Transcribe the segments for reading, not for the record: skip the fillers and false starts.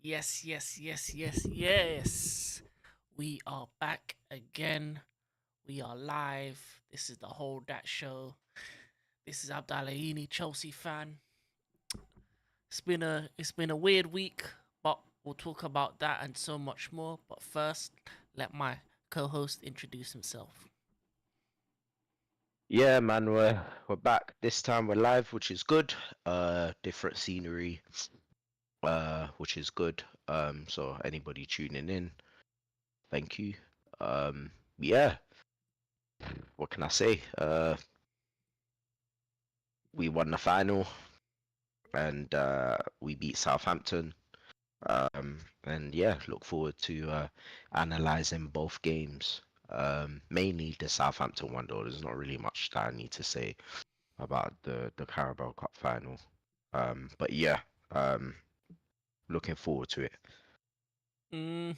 Yes, yes, yes, yes, yes. We are back again. We are live. This is the Whole Dat Show. This is Abdalayini, Chelsea fan. It's been a weird week, but we'll talk about that and so much more. But first, let my co-host introduce himself. Yeah, man, we're back. This time we're live, which is good. Different scenery, which is good. So anybody tuning in, thank you. Yeah, what can I say? We won the final and we beat Southampton. And yeah, look forward to analyzing both games. Mainly the Southampton one, though. There's not really much that I need to say about the Carabao Cup final. But yeah, um, looking forward to it. Hmm.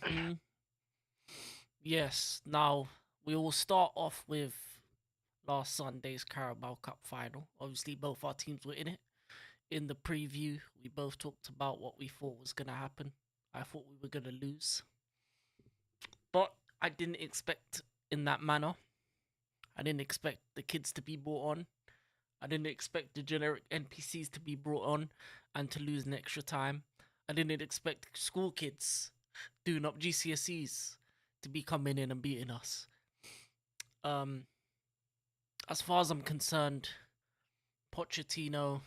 Yes. Now we will start off with last Sunday's Carabao Cup final. Obviously, both our teams were in it. In the preview, we both talked about what we thought was going to happen. I thought we were going to lose, but I didn't expect in that manner. I didn't expect the kids to be brought on. I didn't expect the generic NPCs to be brought on and to lose an extra time. I didn't expect school kids doing up GCSEs to be coming in and beating us. Um, as far as I'm concerned, Pochettino,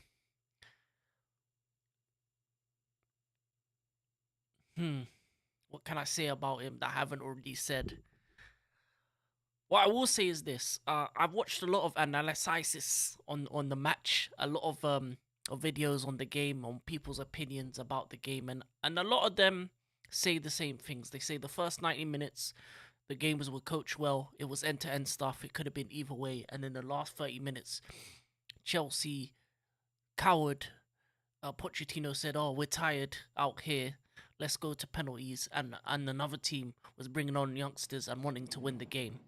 hmm, what can I say about him that I haven't already said? What I will say is this: I've watched a lot of analysis on the match, a lot of videos on the game, on people's opinions about the game, and a lot of them say the same things. They say the first 90 minutes, the game was coached well. It was end to end stuff. It could have been either way, and in the last 30 minutes, Chelsea cowered. Pochettino said, "Oh, we're tired out here. Let's go to penalties," and another team was bringing on youngsters and wanting to win the game.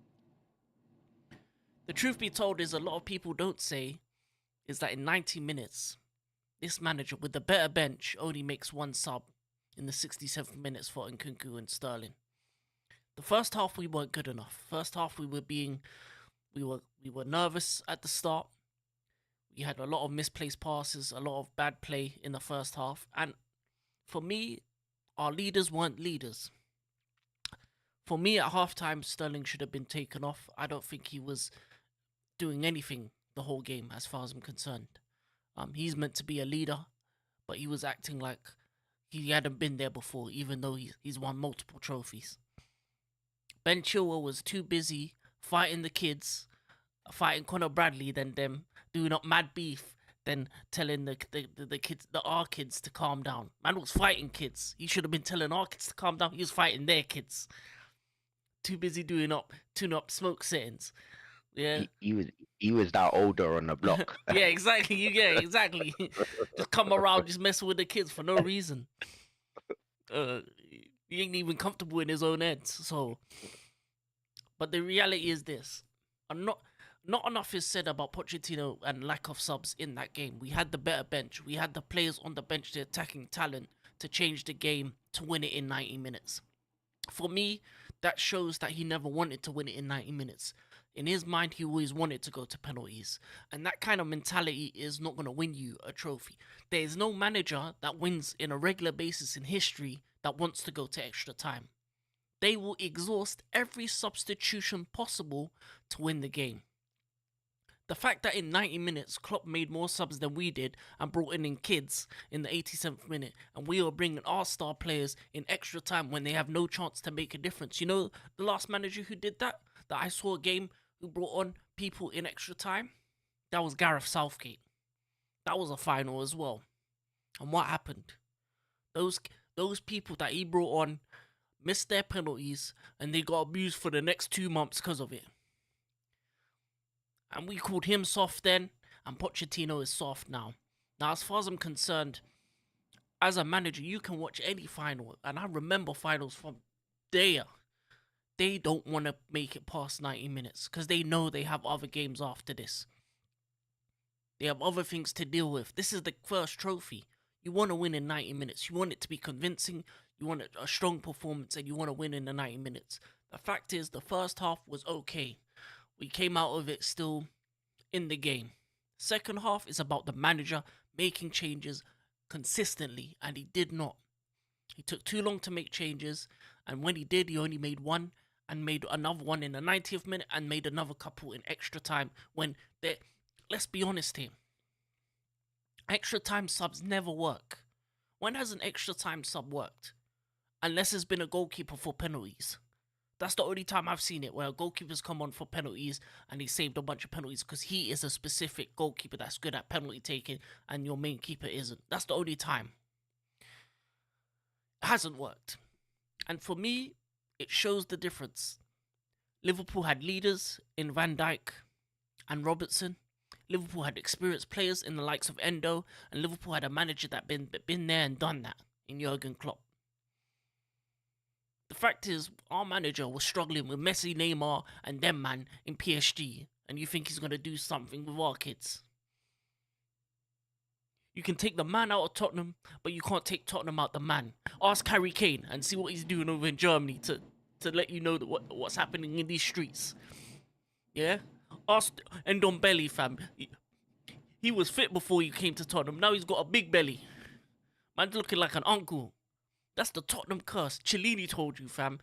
The truth be told is a lot of people don't say is that in 90 minutes, this manager with the better bench only makes one sub in the 67th minutes for Nkunku and Sterling. The first half we weren't good enough. First half we were nervous at the start. We had a lot of misplaced passes, a lot of bad play in the first half, and for me, our leaders weren't leaders. For me, at halftime, Sterling should have been taken off. I don't think he was doing anything the whole game, as far as I'm concerned. He's meant to be a leader, but he was acting like he hadn't been there before, even though he's won multiple trophies. Ben Chilwell was too busy fighting the kids, fighting Conor Bradley, than them doing up mad beef, than telling the kids, our kids, to calm down. Man was fighting kids. He should have been telling our kids to calm down. He was fighting their kids. Too busy tuning up smoke settings. Yeah. He was that older on the block. Yeah, exactly. You get it, exactly. Just come around, just messing with the kids for no reason. Uh, he ain't even comfortable in his own head. So, but the reality is this: I'm not enough is said about Pochettino and lack of subs in that game. We had the better bench. We had the players on the bench, the attacking talent to change the game to win it in 90 minutes. For me, that shows that he never wanted to win it in 90 minutes. In his mind, he always wanted to go to penalties. And that kind of mentality is not going to win you a trophy. There is no manager that wins in a regular basis in history that wants to go to extra time. They will exhaust every substitution possible to win the game. The fact that in 90 minutes Klopp made more subs than we did and brought in kids in the 87th minute, and we were bringing our star players in extra time when they have no chance to make a difference. You know the last manager who did that I saw a game who brought on people in extra time? That was Gareth Southgate. That was a final as well. And what happened? Those those people that he brought on missed their penalties and they got abused for the next 2 months because of it. And we called him soft then, and Pochettino is soft now. Now, as far as I'm concerned, as a manager, you can watch any final, and I remember finals from there. They don't want to make it past 90 minutes because they know they have other games after this. They have other things to deal with. This is the first trophy. You want to win in 90 minutes. You want it to be convincing. You want a strong performance, and you want to win in the 90 minutes. The fact is, the first half was okay. We came out of it still in the game. Second half is about the manager making changes consistently, and he did not. He took too long to make changes, and when he did, he only made one and made another one in the 90th minute and made another couple in extra time when they, let's be honest here, extra time subs never work. When has an extra time sub worked? Unless it's been a goalkeeper for penalties. That's the only time I've seen it where a goalkeeper's come on for penalties and he saved a bunch of penalties because he is a specific goalkeeper that's good at penalty taking and your main keeper isn't. That's the only time. It hasn't worked. And for me, it shows the difference. Liverpool had leaders in Van Dijk and Robertson. Liverpool had experienced players in the likes of Endo, and Liverpool had a manager that been there and done that in Jurgen Klopp. The fact is, our manager was struggling with Messi, Neymar, and them man in PSG, and you think he's gonna do something with our kids? You can take the man out of Tottenham, but you can't take Tottenham out the man. Ask Harry Kane and see what he's doing over in Germany to let you know that what's happening in these streets. Yeah? Ask Ndombele, fam. He was fit before he came to Tottenham. Now he's got a big belly. Man's looking like an uncle. That's the Tottenham curse. Cellini told you, fam.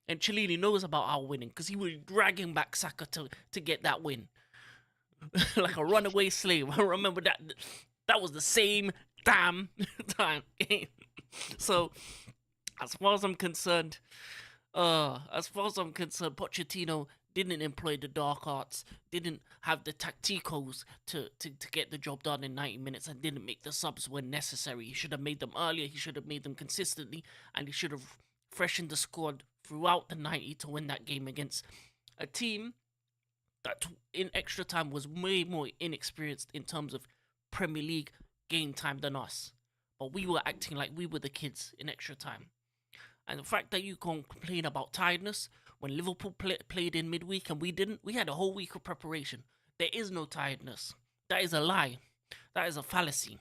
And Cellini knows about our winning because he was dragging back Saka to get that win. Like a runaway slave. I remember that. That was the same damn time. So, as far as I'm concerned, Pochettino didn't employ the dark arts, didn't have the tacticos to get the job done in 90 minutes, and didn't make the subs when necessary. He should have made them earlier, he should have made them consistently, and he should have freshened the squad throughout the 90 to win that game against a team that in extra time was way more inexperienced in terms of Premier League game time than us. But we were acting like we were the kids in extra time. And the fact that you can't complain about tiredness when Liverpool played in midweek and we didn't, we had a whole week of preparation. There is no tiredness. That is a lie. That is a fallacy.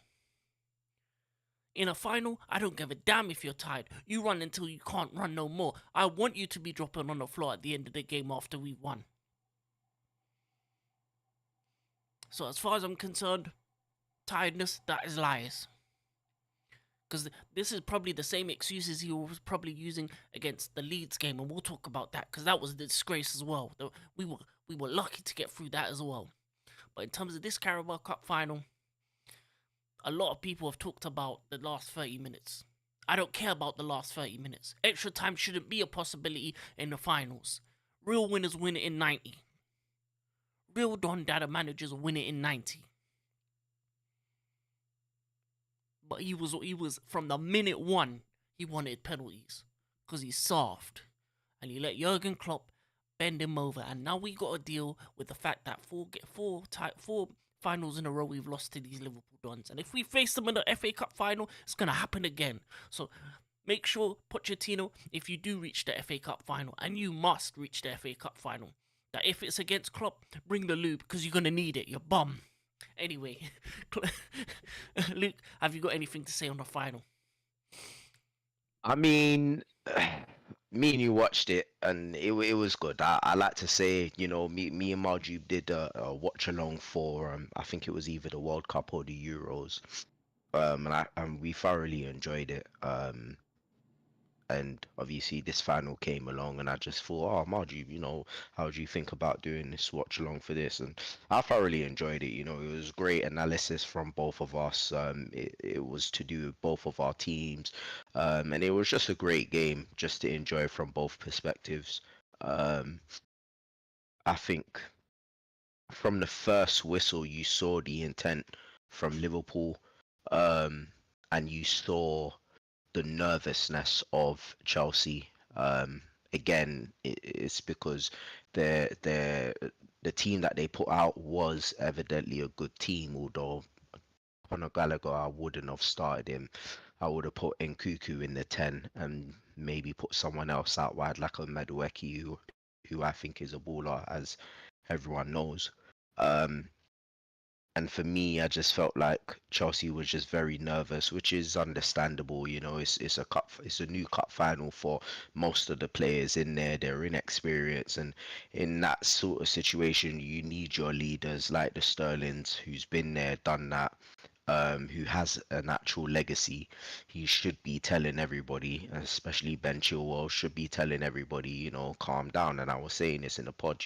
In a final, I don't give a damn if you're tired. You run until you can't run no more. I want you to be dropping on the floor at the end of the game after we won. So as far as I'm concerned, tiredness, that is lies. Because this is probably the same excuses he was probably using against the Leeds game, and we'll talk about that because that was a disgrace as well. We were lucky to get through that as well. But in terms of this Carabao Cup final, a lot of people have talked about the last 30 minutes. I don't care about the last 30 minutes. Extra time shouldn't be a possibility in the finals. Real winners win it in 90. Real Don Dada managers win it in 90. But he was from the minute one, he wanted penalties because he's soft, and he let Jurgen Klopp bend him over. And now we got to deal with the fact that four finals in a row we've lost to these Liverpool Dons, and if we face them in the FA Cup final, it's gonna happen again. So make sure, Pochettino, if you do reach the FA Cup final, and you must reach the FA Cup final, that if it's against Klopp, bring the lube because you're gonna need it. You bum. Anyway, Luke, have you got anything to say on the final? I mean, me and you watched it, and it was good. I like to say, you know, me and Marjube did a watch along for I think it was either the World Cup or the Euros, and we thoroughly enjoyed it. And obviously this final came along, and I just thought, oh, Margie, you know, how do you think about doing this watch along for this? And I thoroughly enjoyed it. You know, it was great analysis from both of us. It was to do with both of our teams, and it was just a great game just to enjoy from both perspectives. I think from the first whistle, you saw the intent from Liverpool, and you saw the nervousness of Chelsea. Again, it's because the team that they put out was evidently a good team. Although Conor Gallagher, I wouldn't have started him. I would have put Nkuku in the 10 and maybe put someone else out wide like a Madueke, who I think is a baller, as everyone knows. And for me, I just felt like Chelsea was just very nervous, which is understandable. You know, it's a new cup final for most of the players in there. They're inexperienced, and in that sort of situation, you need your leaders like the Sterlings, who's been there, done that, who has an actual legacy. He should be telling everybody, especially Ben Chilwell, should be telling everybody, calm down. And I was saying this in the pod,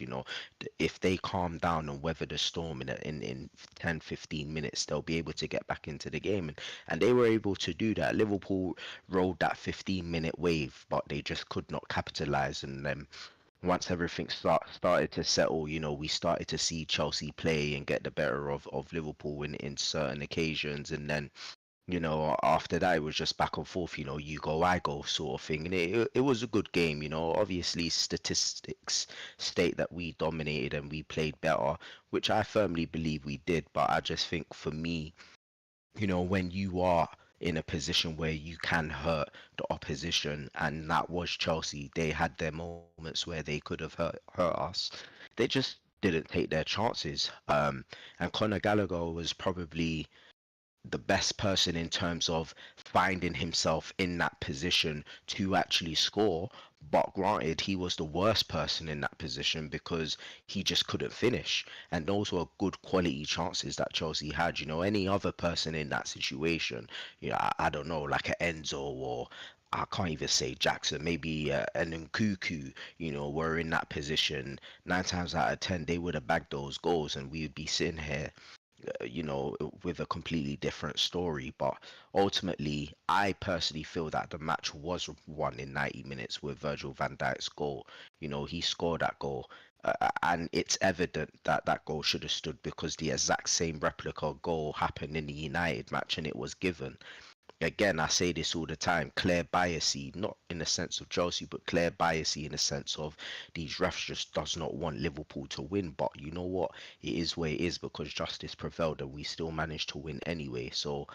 if they calm down and weather the storm in 10, 15 minutes, they'll be able to get back into the game. And they were able to do that. Liverpool rode that 15-minute wave, but they just could not capitalize. And once everything started to settle, we started to see Chelsea play and get the better of Liverpool in certain occasions. And then, after that, it was just back and forth, you go, I go sort of thing. And it was a good game, Obviously, statistics state that we dominated and we played better, which I firmly believe we did. But I just think for me, when you are in a position where you can hurt the opposition, and that was Chelsea, they had their moments where they could have hurt us. They just didn't take their chances. And Conor Gallagher was probably the best person in terms of finding himself in that position to actually score. But granted, he was the worst person in that position because he just couldn't finish. And those were good quality chances that Chelsea had. Any other person in that situation, I don't know, like an Enzo or I can't even say Jackson, maybe an Nkuku, were in that position. 9 times out of 10, they would have bagged those goals and we would be sitting here with a completely different story. But ultimately, I personally feel that the match was won in 90 minutes with Virgil van Dijk's goal. He scored that goal. And it's evident that that goal should have stood because the exact same replica goal happened in the United match and it was given. Again, I say this all the time, clear biasy, not in the sense of Chelsea, but clear biasy in the sense of these refs just does not want Liverpool to win. But you know what? It is where it is because justice prevailed and we still managed to win anyway. So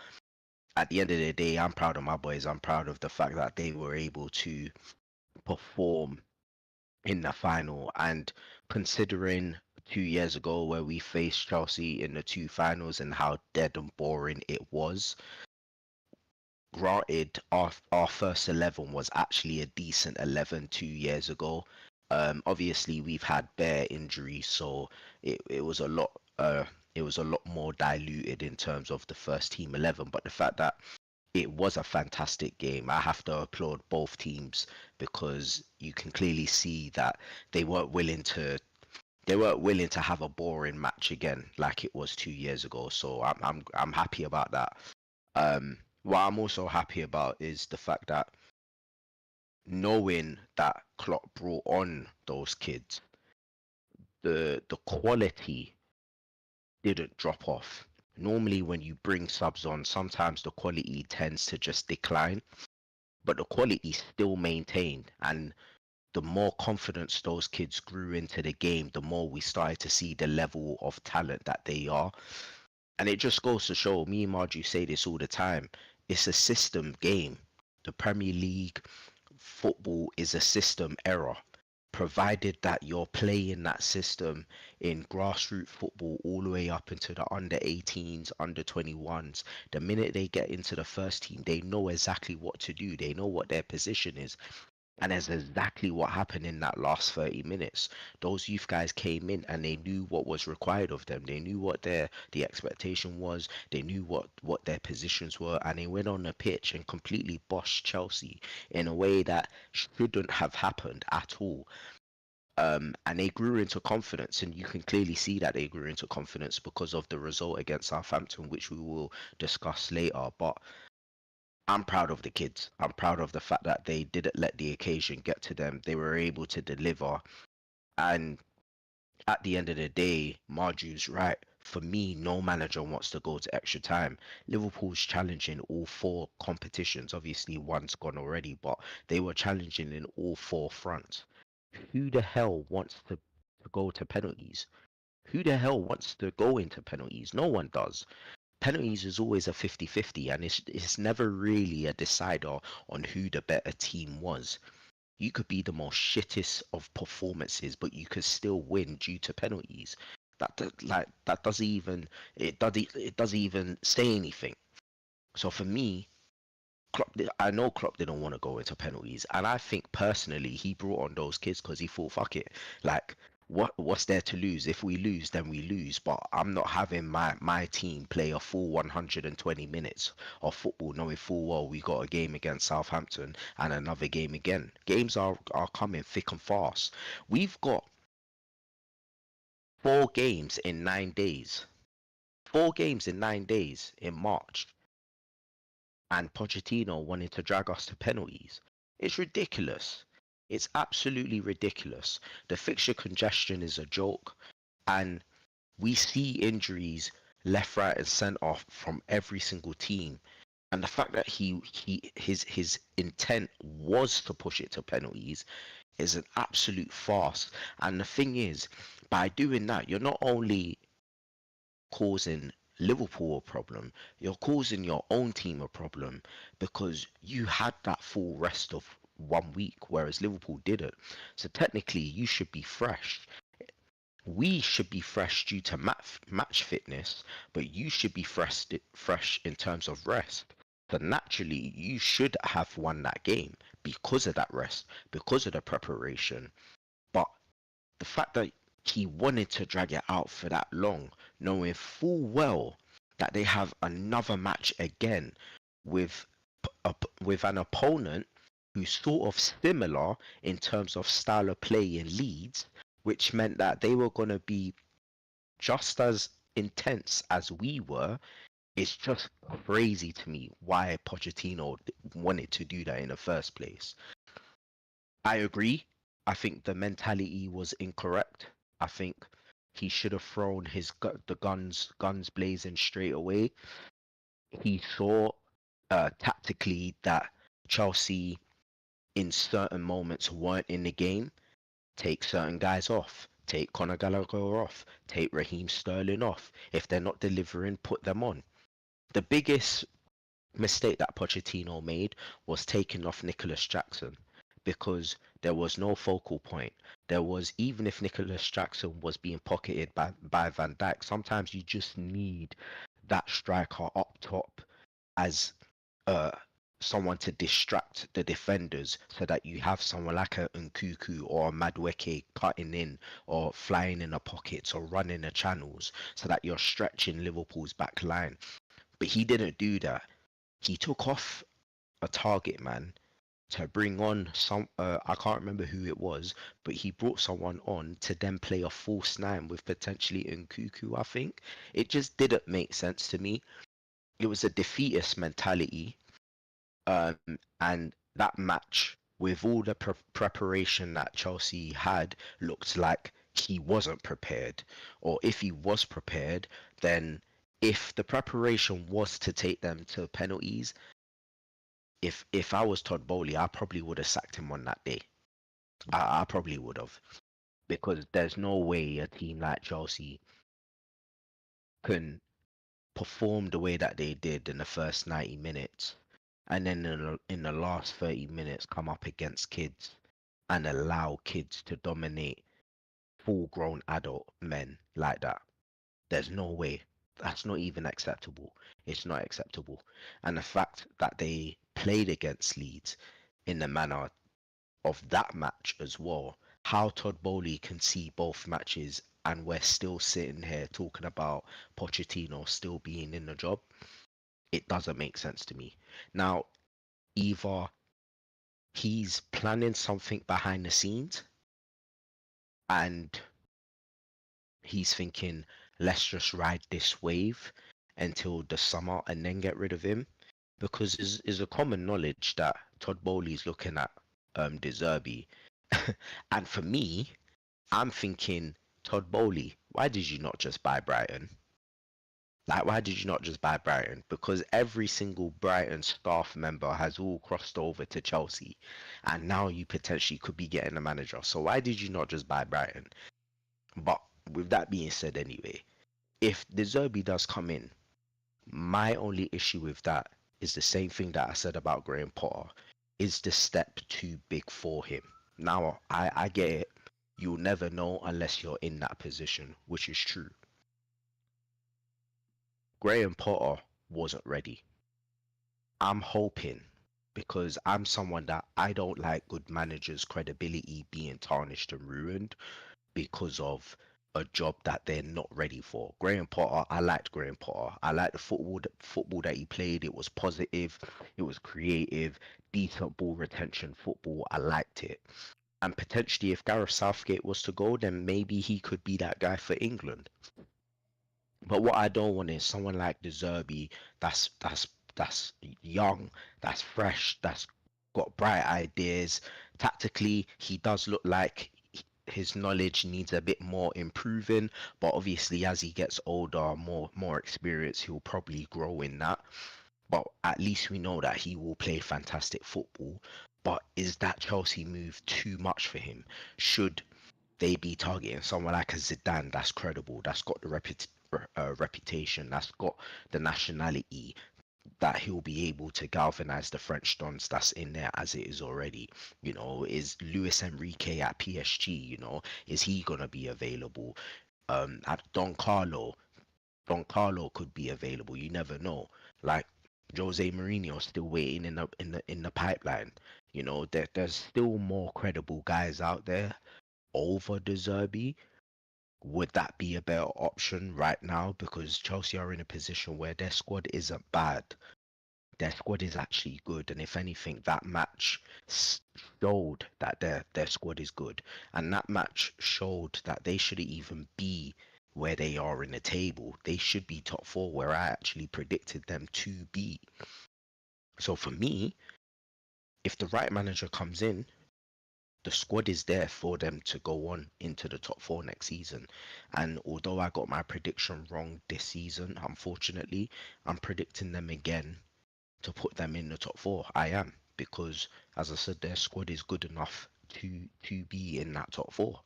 at the end of the day, I'm proud of my boys. I'm proud of the fact that they were able to perform in the final. And considering 2 years ago where we faced Chelsea in the two finals and how dead and boring it was, granted, our first 11 was actually a decent 11 2 years ago. Obviously, we've had bare injuries, so it was a lot. It was a lot more diluted in terms of the first team 11. But the fact that it was a fantastic game, I have to applaud both teams because you can clearly see that they weren't willing to. They weren't willing to have a boring match again like it was 2 years ago. So I'm happy about that. What I'm also happy about is the fact that knowing that Klopp brought on those kids, the quality didn't drop off. Normally, when you bring subs on, sometimes the quality tends to just decline, but the quality still maintained. And the more confidence those kids grew into the game, the more we started to see the level of talent that they are. And it just goes to show, me and Marju say this all the time, it's a system game. The Premier League football is a system error. Provided that you're playing that system in grassroots football all the way up into the under 18s, under 21s, the minute they get into the first team, they know exactly what to do. They know what their position is. And that's exactly what happened in that last 30 minutes. Those youth guys came in and they knew what was required of them. They knew what the expectation was. They knew what their positions were. And they went on the pitch and completely boshed Chelsea in a way that shouldn't have happened at all. And they grew into confidence, and you can clearly see that they grew into confidence because of the result against Southampton, which we will discuss later. But I'm proud of the kids. I'm proud of the fact that they didn't let the occasion get to them. They were able to deliver. And at the end of the day, Marju's right. For me, no manager wants to go to extra time. Liverpool's challenging all four competitions. Obviously, one's gone already, but they were challenging in all four fronts. Who the hell wants to go to penalties? Who the hell wants to go into penalties? No one does. Penalties is always a 50-50, and it's never really a decider on who the better team was. You could be the most shittest of performances, but you could still win due to penalties. That doesn't even it doesn't even say anything. So for me, I know Klopp didn't want to go into penalties, and I think personally he brought on those kids because he thought, fuck it, like what's there to lose? If we lose, then we lose. But I'm not having my team play a full 120 minutes of football, knowing full well we got a game against Southampton and another game again. Games are coming thick and fast. We've got 4 games in 9 days. 4 games in 9 days in March, and Pochettino wanted to drag us to penalties. It's ridiculous. It's absolutely ridiculous. The fixture congestion is a joke, and we see injuries left, right, and centre from every single team. And the fact that his intent was to push it to penalties is an absolute farce. And the thing is, by doing that, you're not only causing Liverpool a problem, you're causing your own team a problem because you had that full rest of 1 week, whereas Liverpool didn't. So technically, you should be fresh. We should be fresh due to match fitness, but you should be fresh in terms of rest. So naturally, you should have won that game because of that rest, because of the preparation. But the fact that he wanted to drag it out for that long, knowing full well that they have another match again with with an opponent who's sort of similar in terms of style of play in Leeds, which meant that they were going to be just as intense as we were. It's just crazy to me why Pochettino wanted to do that in the first place. I agree. I think the mentality was incorrect. I think he should have thrown the guns blazing straight away. He saw tactically that Chelsea in certain moments weren't in the game. Take certain guys off. Take Conor Gallagher off. Take Raheem Sterling off. If they're not delivering, put them on. The biggest mistake that Pochettino made was taking off Nicholas Jackson, because there was no focal point. There was, even if Nicholas Jackson was being pocketed by Van Dijk, sometimes you just need that striker up top as someone to distract the defenders, so that you have someone like a Nkuku or a Madueke cutting in or flying in the pockets or running the channels, so that you're stretching Liverpool's back line. But he didn't do that. He took off a target man to bring on some I can't remember who it was, but he brought someone on to then play a false nine with potentially Nkuku, I think. It just didn't make sense to me. It was a defeatist mentality. And that match, with all the preparation that Chelsea had, looked like he wasn't prepared. Or if he was prepared, then if the preparation was to take them to penalties, if I was Todd Bowley, I probably would have sacked him on that day. I probably would have, because there's no way a team like Chelsea can perform the way that they did in the first 90 minutes, and then in the last 30 minutes come up against kids and allow kids to dominate full-grown adult men like that. There's no way. That's not even acceptable. It's not acceptable. And the fact that they played against Leeds in the manner of that match as well, how Todd Bowley can see both matches and we're still sitting here talking about Pochettino still being in the job, it doesn't make sense to me. Now, either he's planning something behind the scenes and he's thinking, let's just ride this wave until the summer and then get rid of him, because it's a common knowledge that Todd Bowley's looking at De Zerbi. And for me, I'm thinking, Todd Bowley, why did you not just buy Brighton? Like, why did you not just buy Brighton? Because every single Brighton staff member has all crossed over to Chelsea, and now you potentially could be getting a manager. So why did you not just buy Brighton? But with that being said, anyway, if De Zerbi does come in, my only issue with that is the same thing that I said about Graham Potter. Is the step too big for him? Now, I get it. you'll never know unless you're in that position, which is true. Graham Potter wasn't ready. I'm hoping, because I'm someone that I don't like good managers' credibility being tarnished and ruined because of a job that they're not ready for. Graham Potter, I liked Graham Potter. I liked the football that he played. It was positive, it was creative, decent ball retention football. I liked it. And potentially, if Gareth Southgate was to go, then maybe he could be that guy for England. But what I don't want is someone like De Zerbi that's young, that's fresh, that's got bright ideas. Tactically, he does look like his knowledge needs a bit more improving, but obviously as he gets older, more experience, he'll probably grow in that. But at least we know that he will play fantastic football. But is that Chelsea move too much for him? Should they be targeting someone like a Zidane that's credible, that's got the reputation, that's got the nationality, that he'll be able to galvanize the French dons that's in there as it is already? You know, is Luis Enrique at PSG? You know, is he gonna be available? At Don Carlo could be available. You never know. Like Jose Mourinho still waiting in the pipeline. You know, there's still more credible guys out there over De Zerbi. Would that be a better option right now? Because Chelsea are in a position where their squad isn't bad. Their squad is actually good, and if anything, that match showed that their squad is good, and that match showed that they shouldn't even be where they are in the table. They should be top four, where I actually predicted them to be. So for me, if the right manager comes in, the squad is there for them to go on into the top four next season. And although I got my prediction wrong this season, unfortunately, I'm predicting them again to put them in the top four. I am, because as I said, their squad is good enough to be in that top four.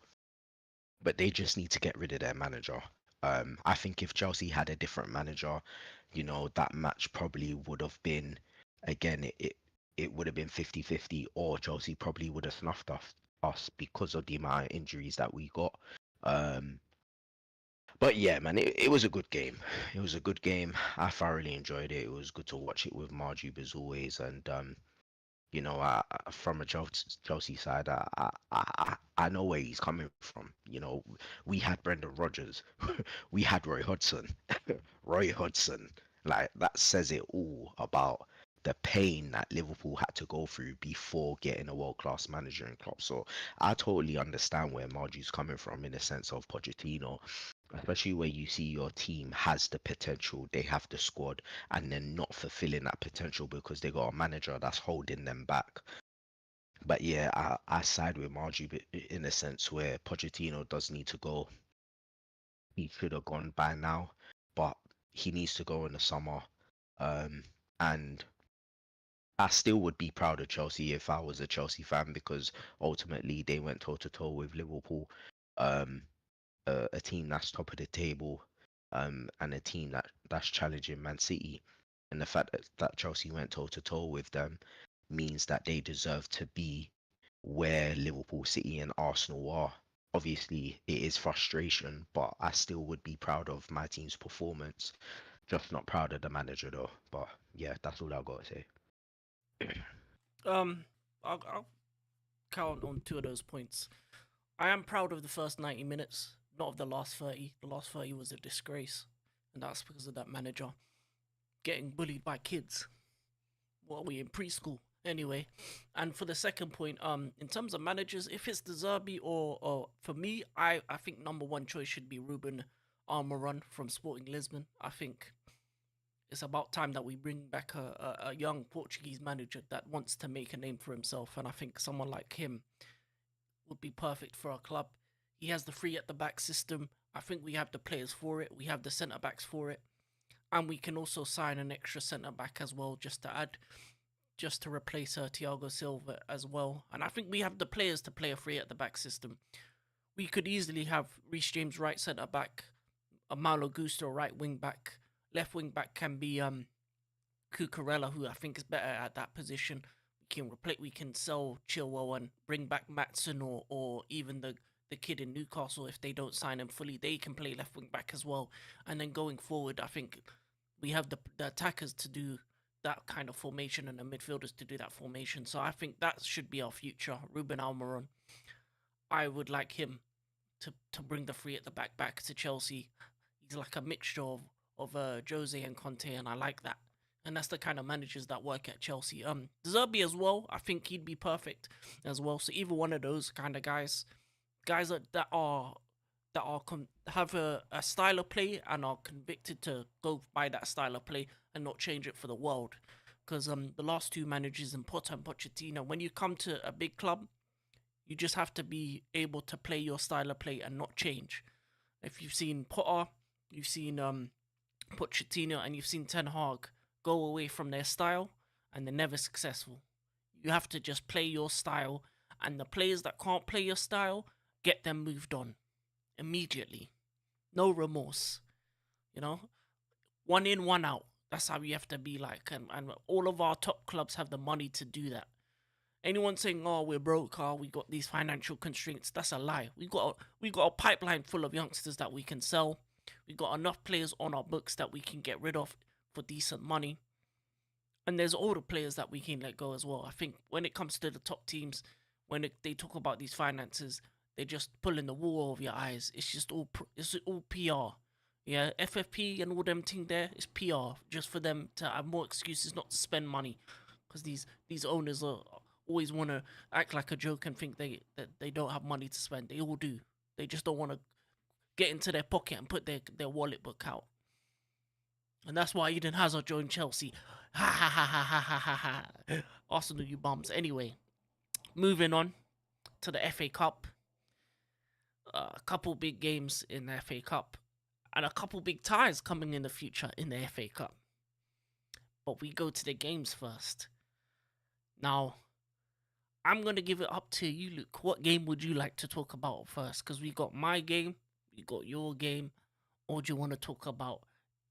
But they just need to get rid of their manager. I think if Chelsea had a different manager, you know, that match probably would have been, again, it would have been 50-50, or Chelsea probably would have snuffed us because of the amount of injuries that we got. But yeah, man, it was a good game. It was a good game. I thoroughly enjoyed it. It was good to watch it with Marjube as always. And you know, from a Chelsea side, I know where he's coming from. You know, we had Brendan Rodgers, we had Roy Hodgson. Roy Hodgson, like that says it all about the pain that Liverpool had to go through before getting a world-class manager in Klopp. So I totally understand where Margie's coming from in the sense of Pochettino, especially where you see your team has the potential, they have the squad, and they're not fulfilling that potential because they got a manager that's holding them back. But yeah, I side with Margie in a sense where Pochettino does need to go. He should have gone by now, but he needs to go in the summer. And I still would be proud of Chelsea if I was a Chelsea fan, because ultimately they went toe to toe with Liverpool, a team that's top of the table, and a team that's challenging Man City. And the fact that Chelsea went toe to toe with them means that they deserve to be where Liverpool, City, and Arsenal are. Obviously, it is frustration, but I still would be proud of my team's performance. Just not proud of the manager though. But yeah, that's all I've got to say. I'll count on two of those points. I am proud of the first 90 minutes, not of the last 30. The last 30 was a disgrace, and that's because of that manager getting bullied by kids. What are we in preschool? Anyway, and for the second point, in terms of managers, if it's De Zerbi or for me, I think number one choice should be Ruben Almiron from Sporting Lisbon. I think it's about time that we bring back a young Portuguese manager that wants to make a name for himself, and I think someone like him would be perfect for our club. He has the three at the back system. I think we have the players for it. We have the centre backs for it, and we can also sign an extra centre back as well, just to add, just to replace Thiago Silva as well. And I think we have the players to play a three at the back system. We could easily have Reece James right centre back, a Malo Gusto right wing back. Left wing back can be Cucurella, who I think is better at that position. We can sell Chilwell and bring back Matson or even the kid in Newcastle, if they don't sign him fully, they can play left wing back as well. And then going forward, I think we have the attackers to do that kind of formation and the midfielders to do that formation. So I think that should be our future. Ruben Almiron, I would like him to bring the three at the back to Chelsea. He's like a mixture of Jose and Conte, and I like that. And that's the kind of managers that work at Chelsea. Zerbi as well. I think he'd be perfect as well. So either one of those kind of guys have a style of play and are convicted to go by that style of play and not change it for the world. Because the last two managers in Potter and Pochettino, when you come to a big club, you just have to be able to play your style of play and not change. If you've seen Potter, you've seen Pochettino, and you've seen Ten Hag go away from their style, and they're never successful. You have to just play your style, and the players that can't play your style, get them moved on immediately. No remorse. You know? One in, one out. That's how you have to be like. And all of our top clubs have the money to do that. Anyone saying, "Oh, we're broke, we got these financial constraints," that's a lie. We got a pipeline full of youngsters that we can sell. We got enough players on our books that we can get rid of for decent money. And there's older players that we can let go as well. I think when it comes to the top teams, when they talk about these finances, they're just pulling the wool over your eyes. It's just all PR. Yeah, FFP and all them thing there is PR, just for them to have more excuses not to spend money, because these owners always want to act like a joke and think that they don't have money to spend. They all do. They just don't want to get into their pocket and put their wallet book out. And that's why Eden Hazard joined Chelsea. Ha ha ha ha ha ha ha. Arsenal, you bums. Anyway, moving on to the FA Cup. A couple big games in the FA Cup, and a couple big ties coming in the future in the FA Cup. But we go to the games first. Now, I'm going to give it up to you, Luke. What game would you like to talk about first? Because we got my game, we got your game, or do you want to talk about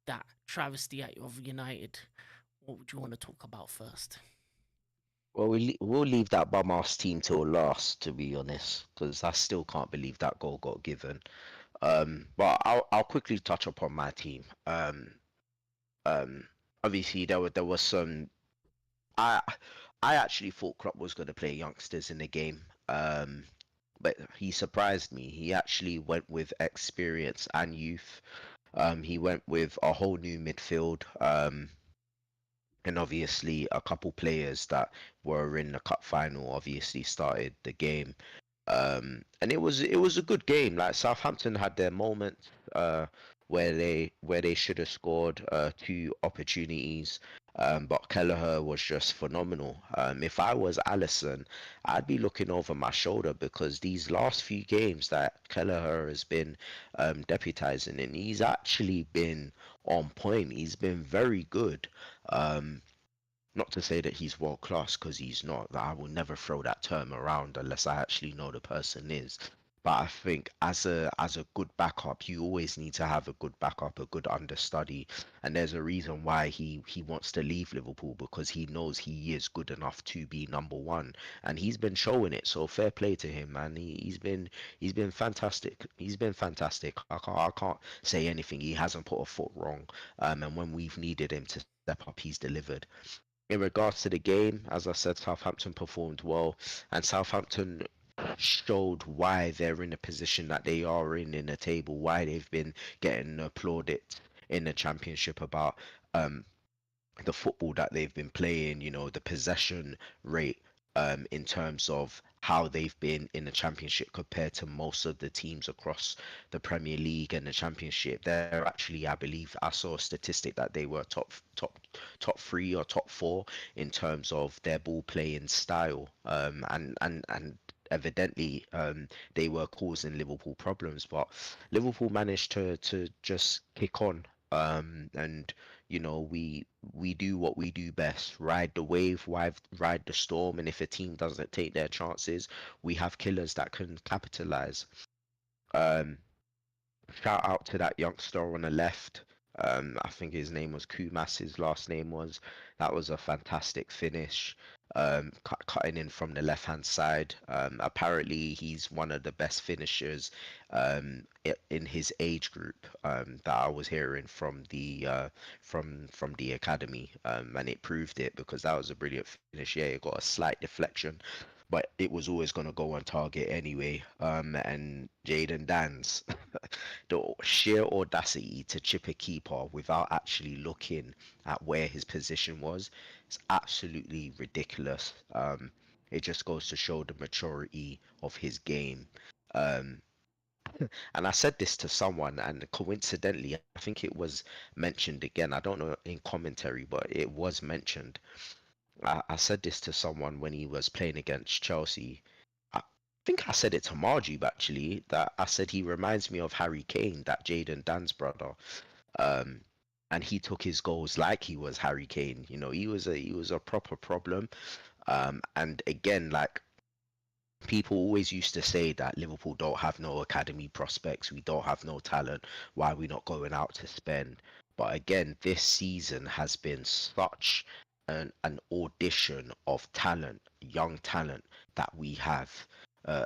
that travesty of United? What would you want to talk about first? Well, we'll leave that bum ass team till last, to be honest, because I still can't believe that goal got given. But I'll quickly touch upon my team. Obviously there was some. I actually thought Klopp was going to play youngsters in the game. But he surprised me. He actually went with experience and youth. He went with a whole new midfield. And obviously a couple players that were in the cup final obviously started the game. And it was a good game. Like Southampton had their moments where they should have scored two opportunities. But Kelleher was just phenomenal. If I was Alisson, I'd be looking over my shoulder, because these last few games that Kelleher has been deputizing in, he's actually been on point. He's been very good. Not to say that he's world class, because he's not. I will never throw that term around unless I actually know the person is. But I think as a good backup, you always need to have a good backup, a good understudy. And there's a reason why he wants to leave Liverpool, because he knows he is good enough to be number one. And he's been showing it. So fair play to him, man. He's been fantastic. He's been fantastic. I can't say anything. He hasn't put a foot wrong. And when we've needed him to step up, he's delivered. In regards to the game, as I said, Southampton performed well, and Southampton showed why they're in the position that they are in the table, why they've been getting applauded in the Championship about the football that they've been playing, the possession rate, in terms of how they've been in the Championship compared to most of the teams across the Premier League and the Championship. They're actually, I believe, I saw a statistic that they were top three or top four in terms of their ball playing style, and evidently they were causing Liverpool problems, but Liverpool managed to just kick on, and we do what we do best: ride the wave, ride the storm, and if a team doesn't take their chances, we have killers that can capitalize. um Shout out to that youngster on the left. I think his name was Kumas, his last name was. That was a fantastic finish. cutting in from the left hand side. Apparently, he's one of the best finishers in his age group that I was hearing from the academy, and it proved it because that was a brilliant finish. Yeah, it got a slight deflection, but it was always going to go on target anyway. And Jaden Dan's the sheer audacity to chip a keeper without actually looking at where his position was, it's absolutely ridiculous. It just goes to show the maturity of his game. Um, and I said this to someone, and coincidentally, I think it was mentioned again. I don't know in commentary, but it was mentioned. I said this to someone when he was playing against Chelsea. I think I said it to Margie actually, that I said he reminds me of Harry Kane, that Jaden Dan's brother. Um, and he took his goals like he was Harry Kane. You know, he was a proper problem. And again, like people always used to say that Liverpool don't have no academy prospects, we don't have no talent, why are we not going out to spend? But again, this season has been such an audition of talent, young talent that we have. Uh,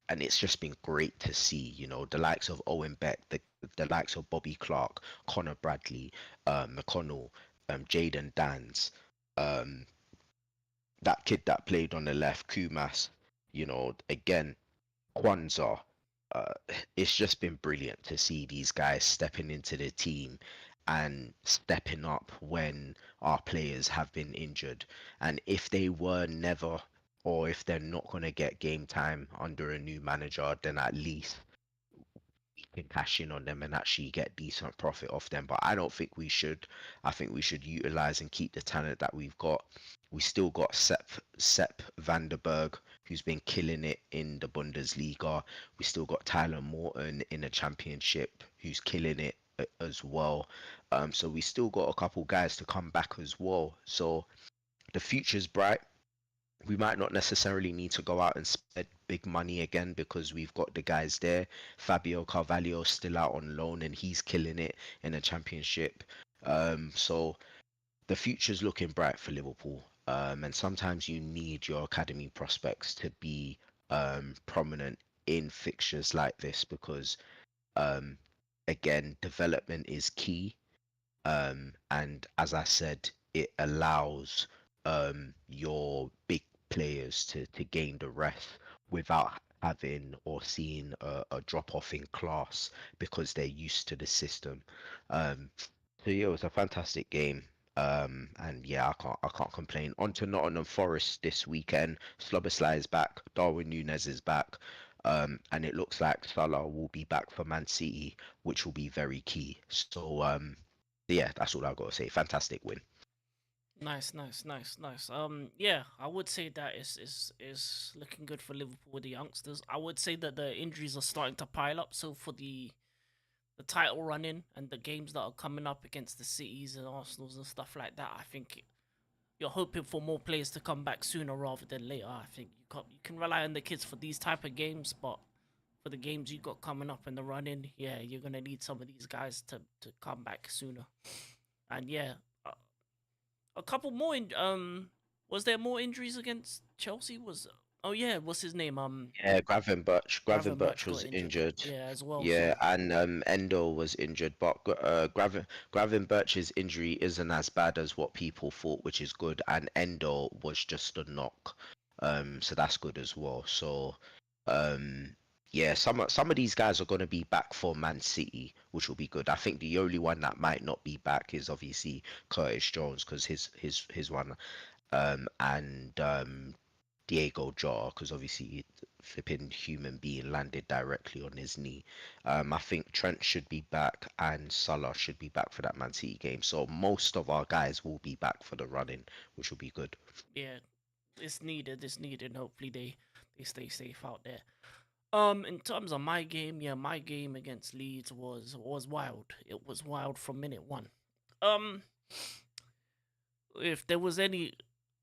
and it's just been great to see, you know, the likes of Owen Beck, the likes of Bobby Clark, Connor Bradley, McConnell, Jaden Dans, um, that kid that played on the left, Kumas, you know, again, Kwanzaa. Uh, it's just been brilliant to see these guys stepping into the team and stepping up when our players have been injured. And if they were never, or if they're not going to get game time under a new manager, then at least we can cash in on them and actually get decent profit off them. But I don't think we should. I think we should utilize and keep the talent that we've got. We still got Sepp Vanderberg, who's been killing it in the Bundesliga. We still got Tyler Morton in the Championship, who's killing it as well. So we still got a couple guys to come back as well. So the future's bright. We might not necessarily need to go out and spend big money again because we've got the guys there. Fabio Carvalho still out on loan and he's killing it in the Championship. So the future's looking bright for Liverpool. And sometimes you need your academy prospects to be prominent in fixtures like this because, um, again, development is key. And as I said, it allows your big players to gain the rest without having or seeing a drop off in class because they're used to the system. Um, so yeah, it was a fantastic game. And yeah, I can't complain. On to Nottingham Forest this weekend. Slobosly is back. Darwin Núñez is back. And it looks like Salah will be back for Man City, which will be very key. So yeah, that's all I've got to say. Fantastic win. Nice, nice, nice, nice. Yeah, I would say that is looking good for Liverpool with the youngsters. I would say that the injuries are starting to pile up. So for the title running and the games that are coming up against the Cities and Arsenals and stuff like that, I think you're hoping for more players to come back sooner rather than later. I think you can rely on the kids for these type of games, but for the games you got coming up in the running, yeah, you're gonna need some of these guys to come back sooner. And yeah, a couple more. Was there more injuries against Chelsea? Oh yeah, what's his name? Yeah, Gravenberch. Gravenberch Gravenberch was got injured. yeah, as well. Yeah, So and Endo was injured, but Gravenberch's injury isn't as bad as what people thought, which is good. And Endo was just a knock, so that's good as well. So, um, yeah, some of these guys are going to be back for Man City, which will be good. I think the only one that might not be back is obviously Curtis Jones because his one, and Diego Jota because obviously flipping human being landed directly on his knee. I think Trent should be back and Salah should be back for that Man City game. So most of our guys will be back for the running, which will be good. yeah, it's needed. It's needed. Hopefully they stay safe out there. In terms of my game, yeah, my game against Leeds was wild. It was wild from minute one. Um, if there was any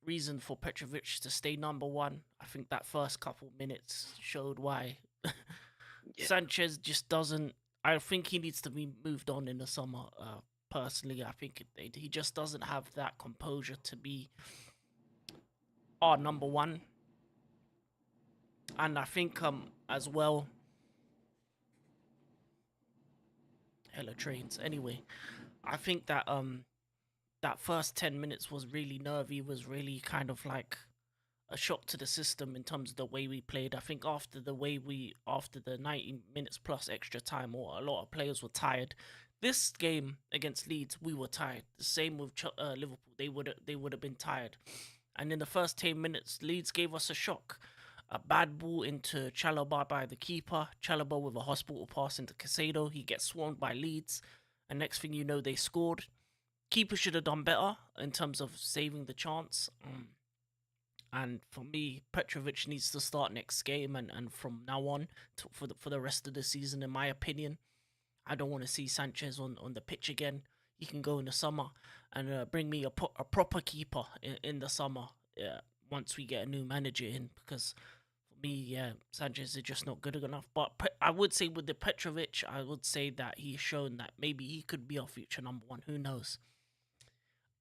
reason for Petrovic to stay number one, I think that first couple minutes showed why. Yeah. Sanchez just doesn't. I think he needs to be moved on in the summer. Personally, I think he just doesn't have that composure to be are number one, and I think as well, hella trains. Anyway, I think that that first 10 minutes was really nervy. Was really kind of like a shock to the system in terms of the way we played. I think after the 90 minutes plus extra time, or a lot of players were tired. This game against Leeds, we were tired. The same with Liverpool. They would have been tired. And in the first 10 minutes, Leeds gave us a shock. A bad ball into Chalobah by the keeper. Chalobah with a hospital pass into Casado. He gets swarmed by Leeds. And next thing you know, they scored. Keeper should have done better in terms of saving the chance. And for me, Petrovic needs to start next game and from now on for the rest of the season, in my opinion. I don't want to see Sanchez on the pitch again. He can go in the summer and bring me a proper keeper in the summer once we get a new manager in, because for me, yeah, Sanchez is just not good enough. But I would say with the Petrovic, I would say that he's shown that maybe he could be our future number one. Who knows?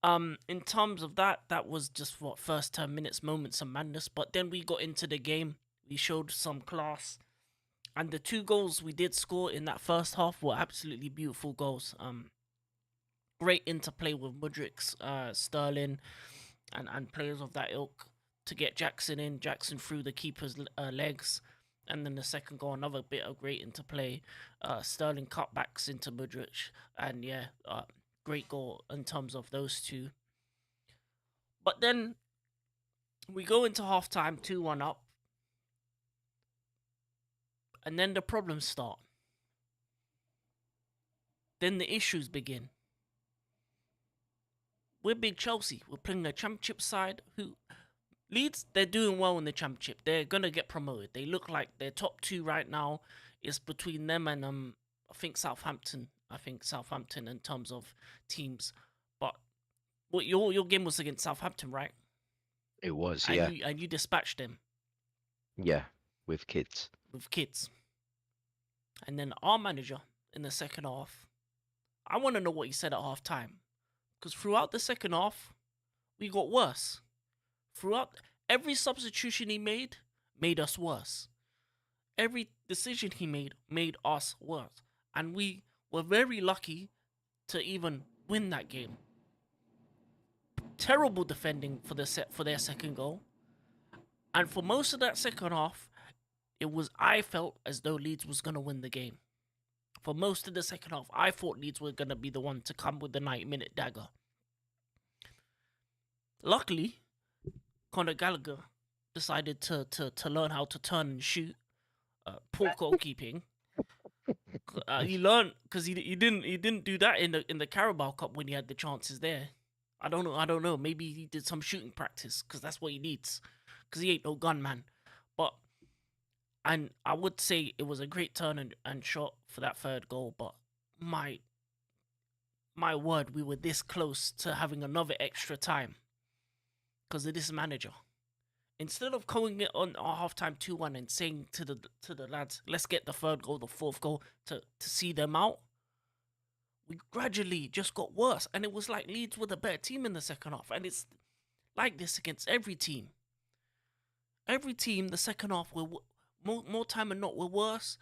In terms of that was just what first 10 minutes, moments of madness. But then we got into the game. We showed some class, and the 2 goals we did score in that first half were absolutely beautiful goals. Great interplay with Mudryk, Sterling, and players of that ilk to get Jackson in. Jackson through the keeper's legs, and then the second goal, another bit of great interplay. Sterling cutbacks into Mudryk, and yeah. Great goal in terms of those two. But then we go into halftime 2-1 up. And then the problems start. Then the issues begin. We're big Chelsea. We're playing a championship side who Leeds, they're doing well in the championship. They're gonna get promoted. They look like they're top 2 right now. It's between them and I think Southampton in terms of teams. But what your game was against Southampton, right? It was, and yeah. You dispatched them. Yeah, with kids. And then our manager in the second half, I want to know what he said at half time. Because throughout the second half, we got worse. Throughout every substitution he made us worse. Every decision he made us worse. And we were very lucky to even win that game. Terrible defending for their second goal. And for most of that second half, I felt as though Leeds was going to win the game. For most of the second half, I thought Leeds were going to be the one to come with the 90-minute dagger. Luckily, Conor Gallagher decided to learn how to turn and shoot. Poor goalkeeping. He learned because he didn't do that in the Carabao Cup when he had the chances there. I don't know. Maybe he did some shooting practice because that's what he needs. Because he ain't no gunman. And I would say it was a great turn and shot for that third goal. But my word, we were this close to having another extra time because of this manager. Instead of going it on our halftime 2-1 and saying to the lads, let's get the third goal, the fourth goal to see them out, we gradually just got worse. And it was like Leeds were the better team in the second half. And it's like this against every team. Every team, the second half, we're more time than not, we're worse.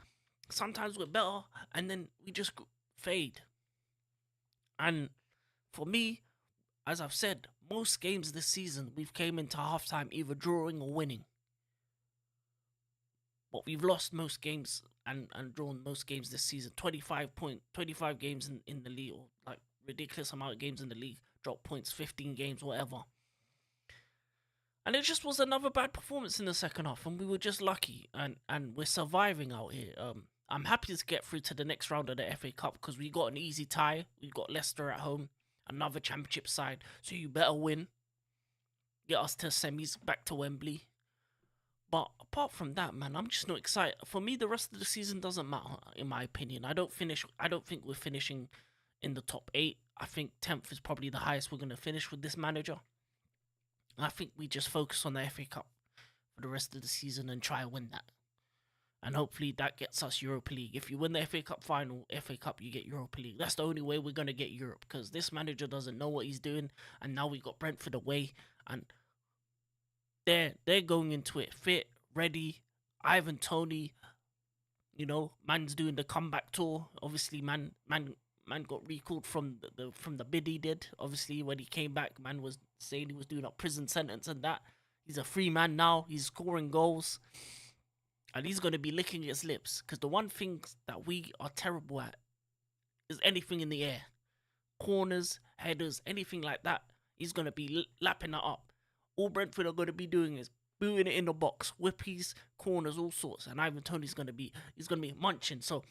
Sometimes we're better. And then we just fade. And for me, as I've said, most games this season, we've came into halftime either drawing or winning. But we've lost most games and drawn most games this season. 25 games in the league, or like ridiculous amount of games in the league. Drop points, 15 games, whatever. And it just was another bad performance in the second half, and we were just lucky, and we're surviving out here. I'm happy to get through to the next round of the FA Cup because we got an easy tie. We got Leicester at home, another championship side, so you better win. Get us to semis, back to Wembley. But apart from that, man, I'm just not excited. For me, the rest of the season doesn't matter, in my opinion. I don't think we're finishing in the top 8. I think 10th is probably the highest we're going to finish with this manager. I think we just focus on the FA Cup for the rest of the season and try and win that. And hopefully that gets us Europa League. If you win the FA Cup final, FA Cup, you get Europa League. That's the only way we're going to get Europe, because this manager doesn't know what he's doing. And now we got Brentford away. And they're going into it fit, ready. Ivan Tony, man's doing the comeback tour. Obviously, man got recalled from the bid he did. Obviously, when he came back, man was saying he was doing a prison sentence and that. He's a free man now. He's scoring goals, and he's gonna be licking his lips because the one thing that we are terrible at is anything in the air, corners, headers, anything like that. He's gonna be lapping that up. All Brentford are gonna be doing is booting it in the box, whippies, corners, all sorts. And Ivan Tony's gonna be munching. So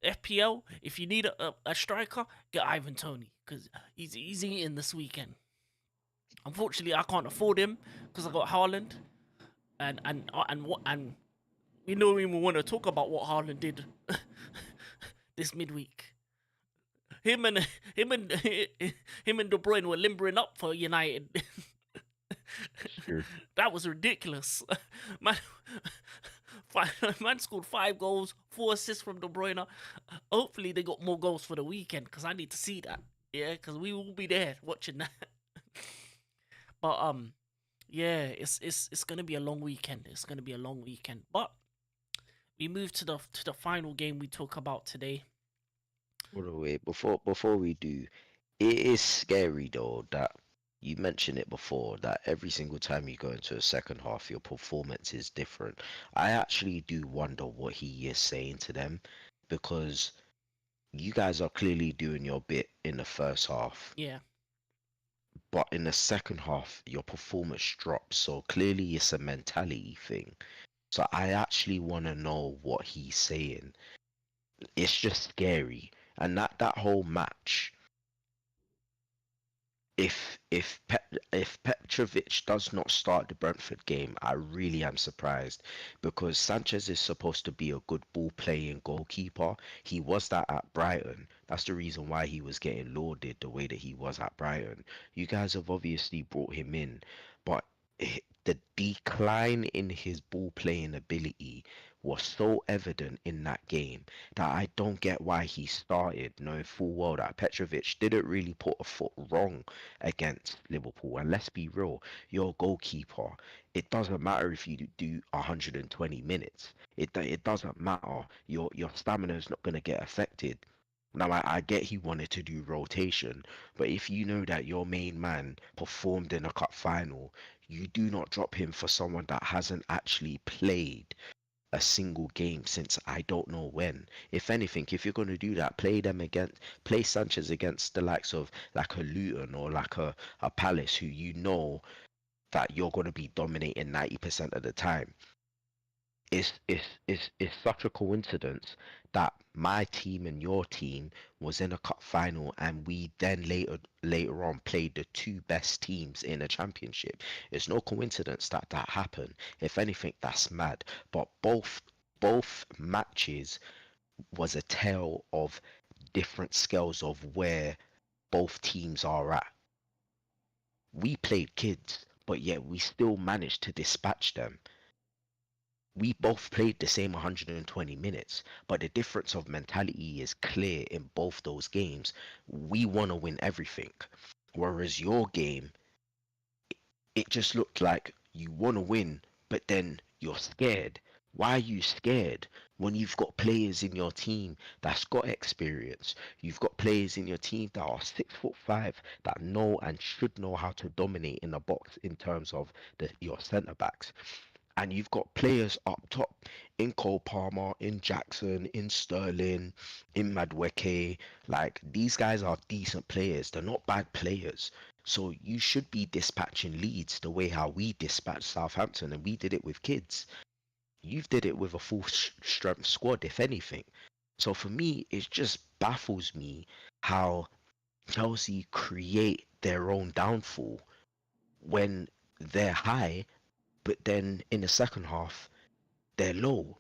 FPL, if you need a striker, get Ivan Tony because he's eating this weekend. Unfortunately, I can't afford him because I got Haaland, and we don't even want to talk about what Haaland did this midweek. Him and him and him and De Bruyne were limbering up for United. Sure. That was ridiculous. Man, man scored 5 goals, 4 assists from De Bruyne. Hopefully they got more goals for the weekend because I need to see that. Yeah, because we will be there watching that. But yeah, it's gonna be a long weekend. It's gonna be a long weekend. But we move to the final game we talk about today. Hold on, wait, before we do, it is scary though that you mentioned it before that every single time you go into a second half, your performance is different. I actually do wonder what he is saying to them because you guys are clearly doing your bit in the first half, Yeah, but in the second half, your performance drops. So clearly, it's a mentality thing. So I actually want to know what he's saying. It's just scary, and that whole match. If Petrovic does not start the Brentford game, I really am surprised because Sanchez is supposed to be a good ball playing goalkeeper. He was that at Brighton. That's the reason why he was getting lauded the way that he was at Brighton. You guys have obviously brought him in, but the decline in his ball playing ability was so evident in that game that I don't get why he started, knowing full well that Petrovic didn't really put a foot wrong against Liverpool. And let's be real, you're a goalkeeper. It doesn't matter if you do 120 minutes. It doesn't matter. Your stamina is not going to get affected. Now I get he wanted to do rotation, but if you know that your main man performed in a cup final, you do not drop him for someone that hasn't actually played a single game since I don't know when. If anything, if you're going to do that, play Sanchez against the likes of like a Luton or like a Palace who you know that you're going to be dominating 90% of the time. It's such a coincidence that my team and your team was in a cup final and we then later on played the 2 best teams in a championship. It's no coincidence that that happened. If anything, that's mad. But both matches was a tale of different scales of where both teams are at. We played kids, but yet we still managed to dispatch them. We both played the same 120 minutes, but the difference of mentality is clear in both those games. We want to win everything, whereas your game, it just looked like you want to win, but then you're scared. Why are you scared when you've got players in your team that's got experience? You've got players in your team that are 6'5" that know and should know how to dominate in the box in terms of your centre backs. And you've got players up top in Cole Palmer, in Jackson, in Sterling, in Madueke. Like these guys are decent players. They're not bad players. So you should be dispatching Leeds the way how we dispatched Southampton, and we did it with kids. You did it with a full strength squad, if anything. So for me, it just baffles me how Chelsea create their own downfall when they're high, but then in the second half they're low.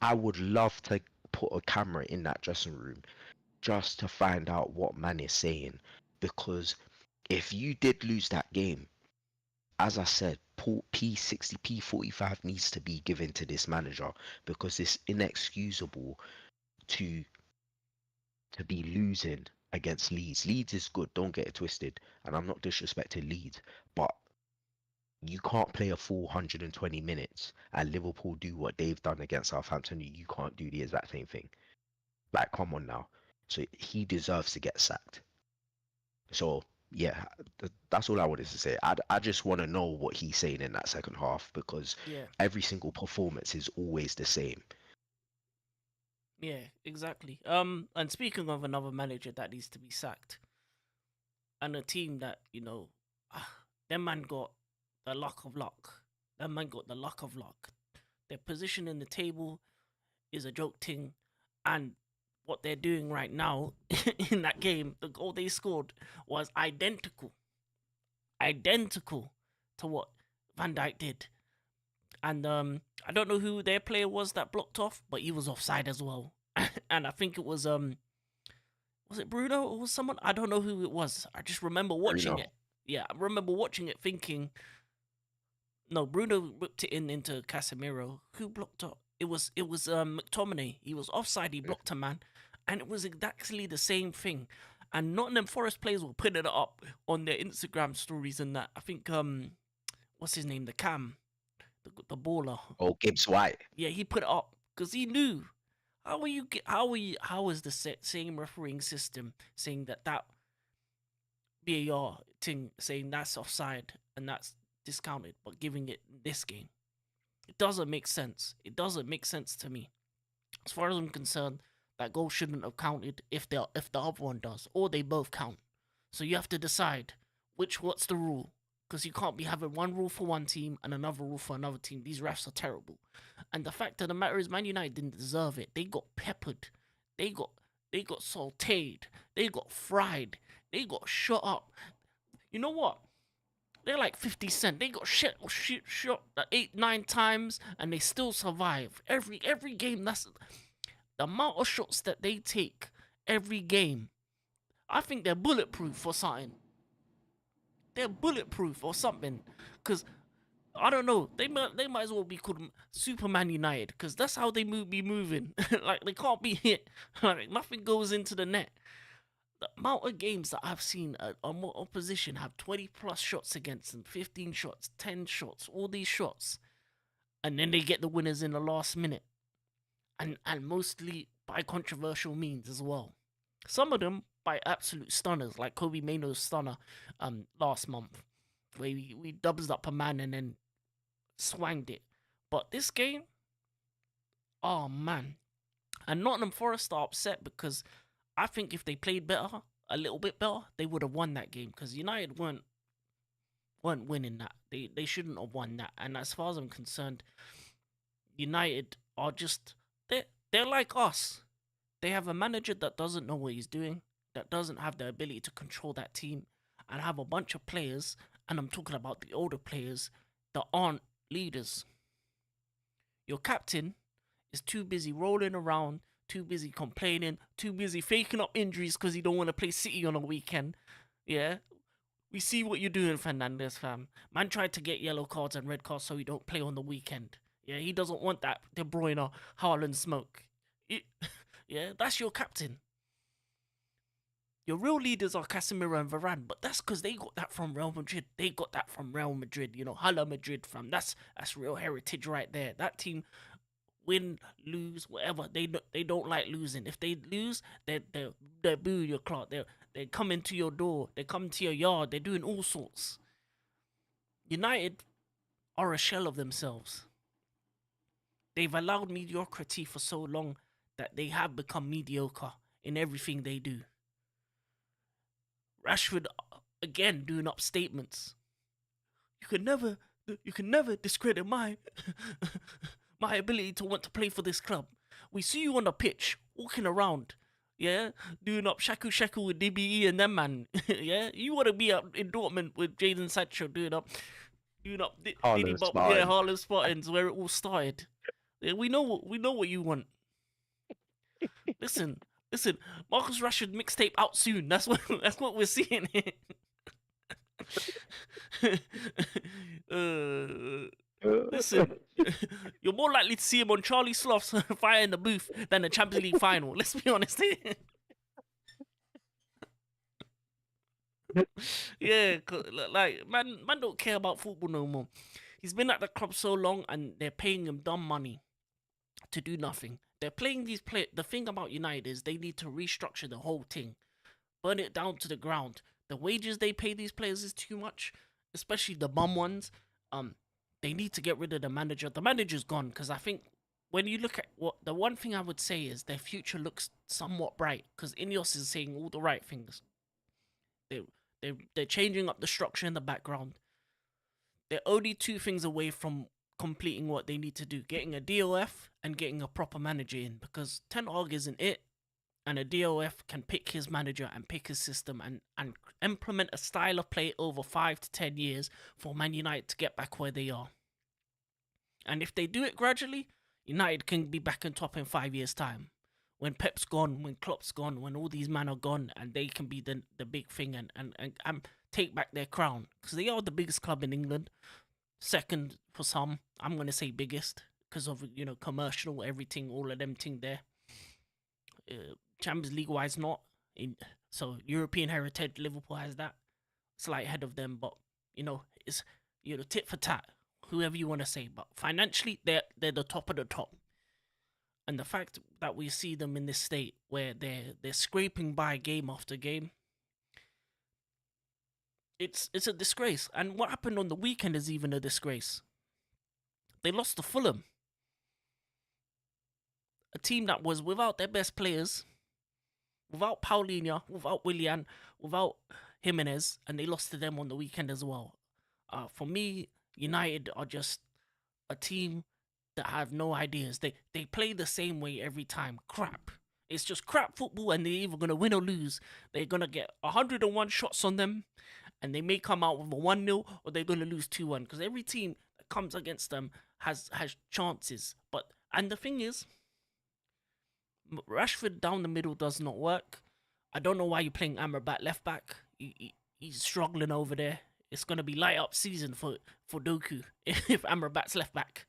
I would love to put a camera in that dressing room just to find out what man is saying, because if you did lose that game, as I said, P60, P45 needs to be given to this manager because it's inexcusable to be losing against Leeds. Leeds is good, don't get it twisted, and I'm not disrespecting Leeds, but You can't play a full 120 minutes and Liverpool do what they've done against Southampton. You can't do the exact same thing. Like, come on now. So he deserves to get sacked. So yeah, that's all I wanted to say. I just want to know what he's saying in that second half, because Yeah, every single performance is always the same. yeah, exactly. And speaking of another manager that needs to be sacked, and a team that, them man got the luck of luck. That man got the luck of luck. Their position in the table is a joke thing, and what they're doing right now in that game, the goal they scored was identical to what Van Dijk did. And I don't know who their player was that blocked off, but he was offside as well. And I think it was it Bruno or was someone? I don't know who it was. I just remember watching Bruno. it. Yeah, I remember watching it thinking, no, Bruno whipped it into Casemiro. Who blocked up? It was McTominay. He was offside. He blocked a man, and it was exactly the same thing. And Nottingham Forest players were putting it up on their Instagram stories and that. I think what's his name? The Cam, the baller. Oh, Gibbs White. Yeah, he put it up because he knew. How is the same refereeing system saying that VAR thing saying that's offside and that's discounted, but giving it this game? It doesn't make sense. It doesn't make sense to me. As far as I'm concerned, that goal shouldn't have counted if the other one does, or they both count. So you have to decide what's the rule, because you can't be having one rule for one team and another rule for another team. These refs are terrible. And the fact of the matter is, Man United didn't deserve it. They got peppered. They got sauteed. They got fried. They got shot up. You know what? They're like 50 Cent. They got shot 8-9 times and they still survive. Every game, that's the amount of shots that they take every game. I think they're bulletproof or something. They're bulletproof or something. Because, I don't know, they might as well be called Superman United, because that's how they be moving. Like, they can't be hit. Like, nothing goes into the net. The amount of games that I've seen opposition have 20 plus shots against them, 15 shots, 10 shots, all these shots, and then they get the winners in the last minute, and mostly by controversial means as well. Some of them by absolute stunners, like Kobe Maino's stunner last month, where we doubles up a man and then swanged it. But this game, oh man, and Nottingham Forest are upset because I think if they played better, a little bit better, they would have won that game, because United weren't winning that. They shouldn't have won that. And as far as I'm concerned, United are just they're like us. They have a manager that doesn't know what he's doing, that doesn't have the ability to control that team, and have a bunch of players, and I'm talking about the older players, that aren't leaders. Your captain is too busy rolling around, too busy complaining, too busy faking up injuries because he don't want to play City on a weekend. Yeah, we see what you're doing, Fernandes, fam. Man tried to get yellow cards and red cards so he don't play on the weekend. Yeah, he doesn't want that De Bruyne or Haaland smoke. Yeah, that's your captain. Your real leaders are Casemiro and Varane, but that's because they got that from Real Madrid. They got that from Real Madrid, Hala Madrid, fam. That's real heritage right there. That team, win, lose, whatever, they don't like losing. If they lose, they boo your clock. They come into your door. They come to your yard. They're doing all sorts. United are a shell of themselves. They've allowed mediocrity for so long that they have become mediocre in everything they do. Rashford, again, doing up statements. You can never discredit my ability to want to play for this club. We see you on the pitch, walking around, yeah, doing up shaku with DBE and them, man. Yeah, you want to be up in Dortmund with Jadon Sancho doing up Harlem Spartans, where it all started. Yeah, we know what you want. Listen, Marcus Rashford mixtape out soon. That's what we're seeing here. Listen, you're more likely to see him on Charlie Sloth's Fire in the Booth than the Champions League final. Let's be honest here. Yeah, like man don't care about football no more. He's been at the club so long, and they're paying him dumb money to do nothing. They're playing these play. The thing about United is they need to restructure the whole thing, burn it down to the ground. The wages they pay these players is too much, especially the bum ones. Um, they need to get rid of the manager. The manager's gone because I think when you look at what the one thing I would say is their future looks somewhat bright because Ineos is saying all the right things. They they're changing up the structure in the background. They're only two things away from completing what they need to do: getting a DOF and getting a proper manager in. Because Ten Hag isn't it, and a DOF can pick his manager and pick his system and implement a style of play over 5 to 10 years for Man United to get back where they are. And if they do it gradually, United can be back on top in 5 years' time. When Pep's gone, when Klopp's gone, when all these men are gone, and they can be the big thing and take back their crown. Because they are the biggest club in England. Second for some, I'm going to say biggest. Because of, commercial, everything, all of them thing there. Champions League wise, not. So European heritage, Liverpool has that. Slight ahead of them, but, it's, tit for tat. Whoever you want to say. But financially, they're the top of the top. And the fact that we see them in this state where they're scraping by game after game, it's a disgrace. And what happened on the weekend is even a disgrace. They lost to Fulham, a team that was without their best players, without Paulinho, without Willian, without Jimenez, and they lost to them on the weekend as well. For me, United are just a team that have no ideas. They play the same way every time. Crap. It's just crap football, and they're either gonna win or lose. They're gonna get 101 shots on them, and they may come out with a 1-0, or they're gonna lose 2-1. Because every team that comes against them has chances. And the thing is, Rashford down the middle does not work. I don't know why you're playing Amrabat left back. He's struggling over there. It's gonna be light up season for Doku if Amrabat's left back.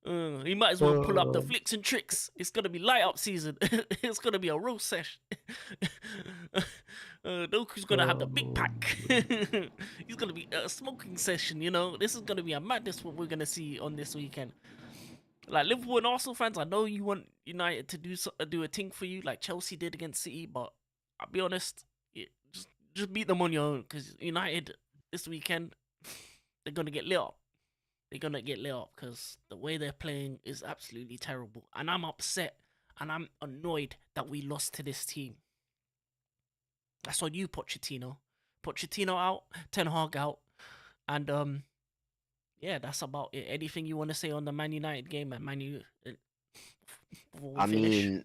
He might as well pull up the flicks and tricks. It's gonna be light up season. It's gonna be a real sesh. Doku's gonna have the big pack. He's gonna be a smoking session. This is gonna be a madness what we're gonna see on this weekend. Like Liverpool and Arsenal fans, I know you want United to do a thing for you like Chelsea did against City, but I'll be honest, just beat them on your own, because United this weekend, they're gonna get lit up. They're gonna get lit up because the way they're playing is absolutely terrible, and I'm upset and I'm annoyed that we lost to this team. That's on you, Pochettino. Pochettino out, Ten Hag out, and yeah, that's about it. Anything you want to say on the Man United game and Man U? I mean,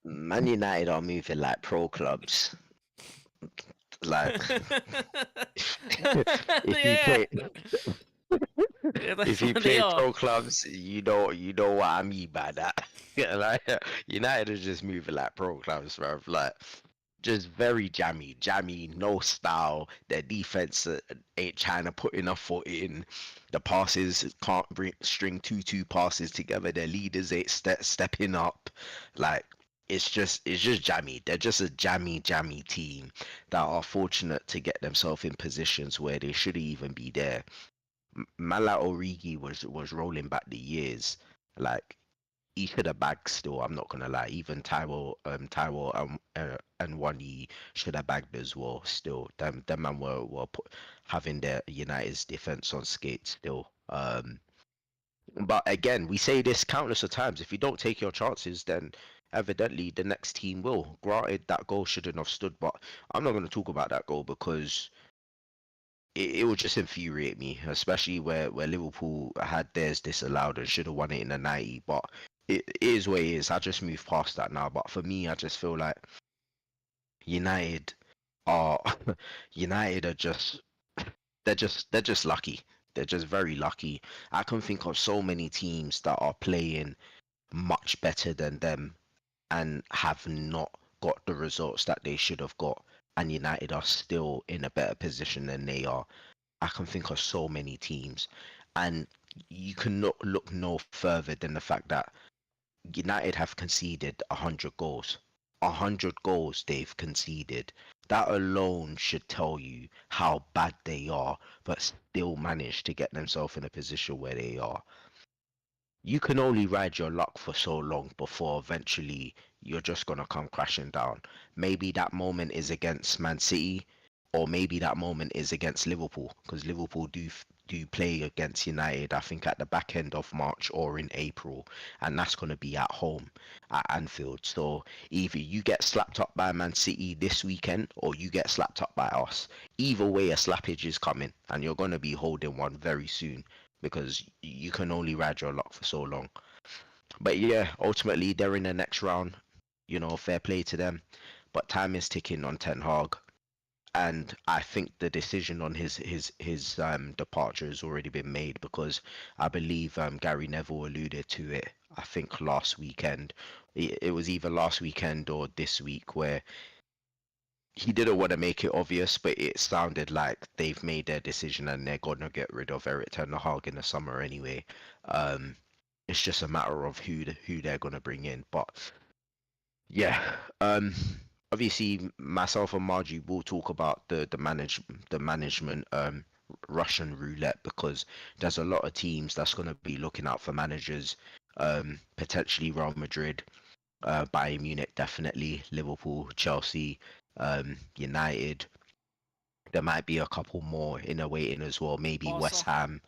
Man United are moving like pro clubs. Like, if you play pro clubs, you know what I mean by that. Like, United are just moving like pro clubs, bro. Like, just very jammy, no style. Their defense ain't trying to put enough foot in. The passes can't string two passes together. Their leaders ain't stepping up. Like, it's just jammy. They're just a jammy team that are fortunate to get themselves in positions where they shouldn't even be there. Mala Origi was rolling back the years. Like, he should have bagged still. I'm not gonna lie. Even Tyrell and Wani should have bagged as well. Still, them man were having their United's defense on skates still. But again, we say this countless of times. If you don't take your chances, then evidently the next team will. Granted, that goal shouldn't have stood, but I'm not gonna talk about that goal because it would just infuriate me, especially where Liverpool had theirs disallowed and should have won it in the 90. But it is what it is. I just move past that now. But for me, I just feel like United are just they're just lucky. They're just very lucky. I can think of so many teams that are playing much better than them and have not got the results that they should have got, and United are still in a better position than they are. I can think of so many teams, and you cannot look no further than the fact that United have conceded 100 goals. 100 goals they've conceded. That alone should tell you how bad they are, but still manage to get themselves in a position where they are. You can only ride your luck for so long before eventually you're just gonna come crashing down. Maybe that moment is against Man City, or maybe that moment is against Liverpool, because Liverpool do play against United, I think at the back end of March or in April, and that's gonna be at home at Anfield. So either you get slapped up by Man City this weekend, or you get slapped up by us. Either way, a slappage is coming, and you're gonna be holding one very soon because you can only ride your luck for so long. But yeah, ultimately they're in the next round. You know, fair play to them. But time is ticking on Ten Hag, and I think the decision on his departure has already been made because I believe Gary Neville alluded to it. I think last weekend, it was either last weekend or this week where he didn't want to make it obvious, but it sounded like they've made their decision and they're gonna get rid of Eric Ten Hag in the summer anyway. Um, it's just a matter of who they're gonna bring in. But yeah, obviously myself and Margie will talk about the management Russian roulette because there's a lot of teams that's gonna be looking out for managers. Potentially Real Madrid, Bayern Munich, definitely Liverpool, Chelsea, United. There might be a couple more in a waiting as well. Maybe West Barca. Ham,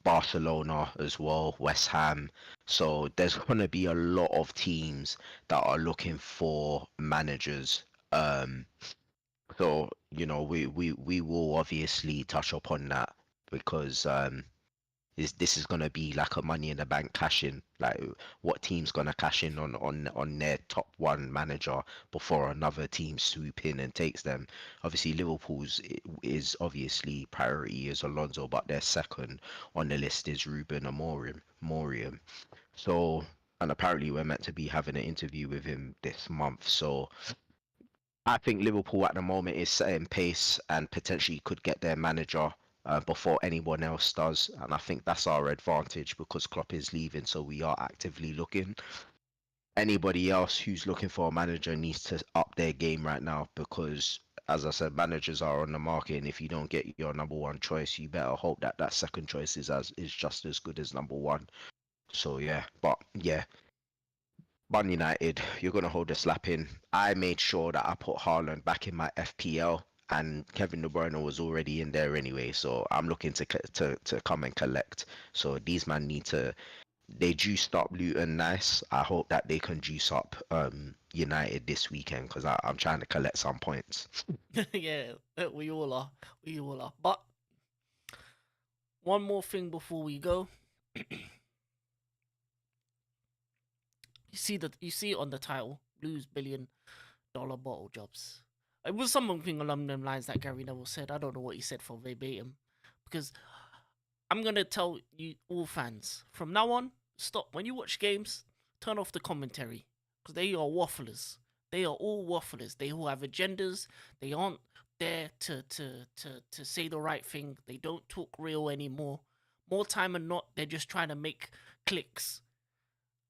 Barcelona as well, West Ham. So there's gonna be a lot of teams that are looking for managers. So you know we will obviously touch upon that because this is gonna be like a money in the bank cash in. Like what team's gonna cash in on their top one manager before another team swoop in and takes them. Obviously Liverpool's is obviously priority is Alonso, but their second on the list is Ruben Amorim. So and apparently we're meant to be having an interview with him this month. So I think Liverpool at the moment is setting pace and potentially could get their manager before anyone else does. And I think that's our advantage because Klopp is leaving, so we are actively looking. Anybody else who's looking for a manager needs to up their game right now because, as I said, managers are on the market, and if you don't get your number one choice, you better hope that that second choice is just as good as number one. So yeah, but yeah, Man United, you're gonna hold a slap in. I made sure that I put Haaland back in my FPL, and Kevin De Bruyne was already in there anyway. So I'm looking to come and collect. So these men need to. They juiced up Luton nice. I hope that they can juice up United this weekend because I'm trying to collect some points. Yeah, we all are. We all are. But one more thing before we go. You see it on the title, Blues $1 billion bottle jobs. It was something along them lines that Gary Neville said. I don't know what he said for verbatim, because I'm gonna tell you all fans from now on, stop when you watch games, turn off the commentary because they are wafflers. They are all wafflers. They all have agendas. They aren't there to say the right thing. They don't talk real anymore. More time than not, they're just trying to make clicks.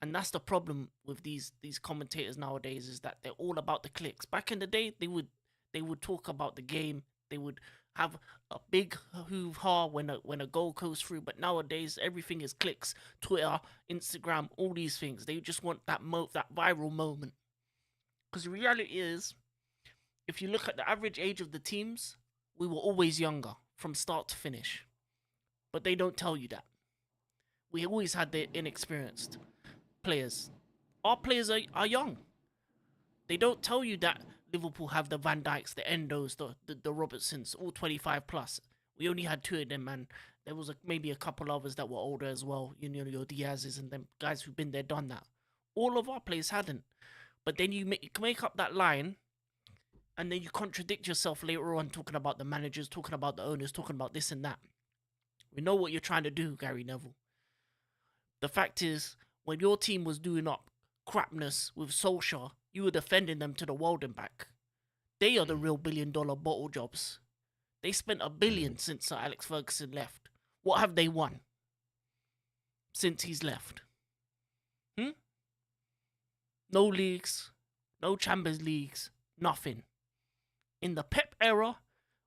And that's the problem with these commentators nowadays, is that they're all about the clicks. Back in the day, they would talk about the game. They would have a big hoo-ha when a goal goes through. But nowadays, everything is clicks. Twitter, Instagram, all these things. They just want that viral moment. Because the reality is, if you look at the average age of the teams, we were always younger from start to finish. But they don't tell you that. We always had the inexperienced players. Our players are young. They don't tell you that Liverpool have the Van Dijks, the Endos, the Robertsons, all 25 plus. We only had two of them, and there was maybe a couple others that were older as well. You know, your Diaz's and them guys who've been there, done that. All of our players hadn't. But then you make up that line, and then you contradict yourself later on, talking about the managers, talking about the owners, talking about this and that. We know what you're trying to do, Gary Neville. The fact is, when your team was doing up crapness with Solskjaer, you were defending them to the world and back. They are the real $1 billion bottle jobs. They spent $1 billion since Sir Alex Ferguson left. What have they won since he's left? No leagues, no Champions Leagues, nothing. In the Pep era,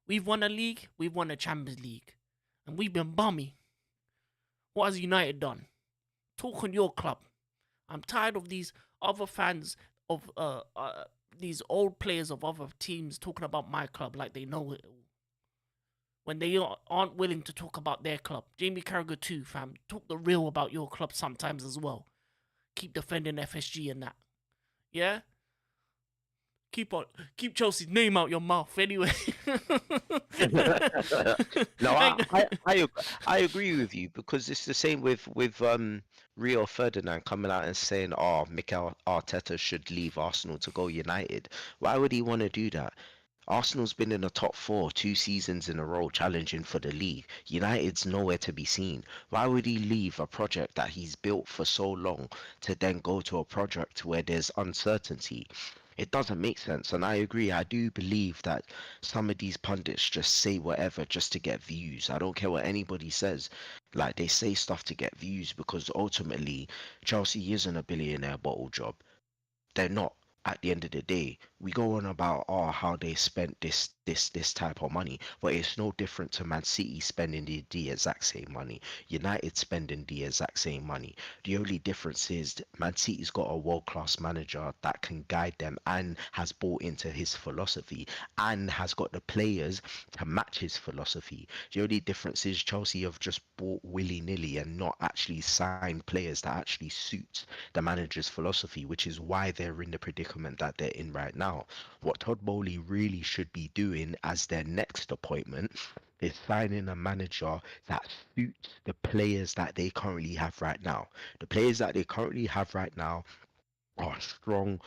we've won a league, we've won a Champions League, and we've been bummy. What has United done? Talk on your club. I'm tired of these other fans of these old players of other teams talking about my club like they know it all. When they aren't willing to talk about their club. Jamie Carragher too, fam. Talk the real about your club sometimes as well. Keep defending FSG and that. Yeah? Keep Chelsea's name out your mouth anyway. No, I agree with you because it's the same with Rio Ferdinand coming out and saying, "Oh, Mikel Arteta should leave Arsenal to go United." Why would he want to do that? Arsenal's been in the top four 2 seasons in a row challenging for the league. United's nowhere to be seen. Why would he leave a project that he's built for so long to then go to a project where there's uncertainty? It doesn't make sense. And I agree. I do believe that some of these pundits just say whatever just to get views. I don't care what anybody says. Like, they say stuff to get views because ultimately Chelsea isn't a billionaire bottle job. They're not. At the end of the day, we go on about how they spent this type of money, but it's no different to Man City spending the exact same money, United spending the exact same money. The only difference is Man City's got a world-class manager that can guide them and has bought into his philosophy and has got the players to match his philosophy. The only difference is Chelsea have just bought willy-nilly and not actually signed players that actually suit the manager's philosophy, which is why they're in the predicament that they're in right now. What Todd Bowley really should be doing as their next appointment is signing a manager that suits the players that they currently have right now. The players that they currently have right now are strong,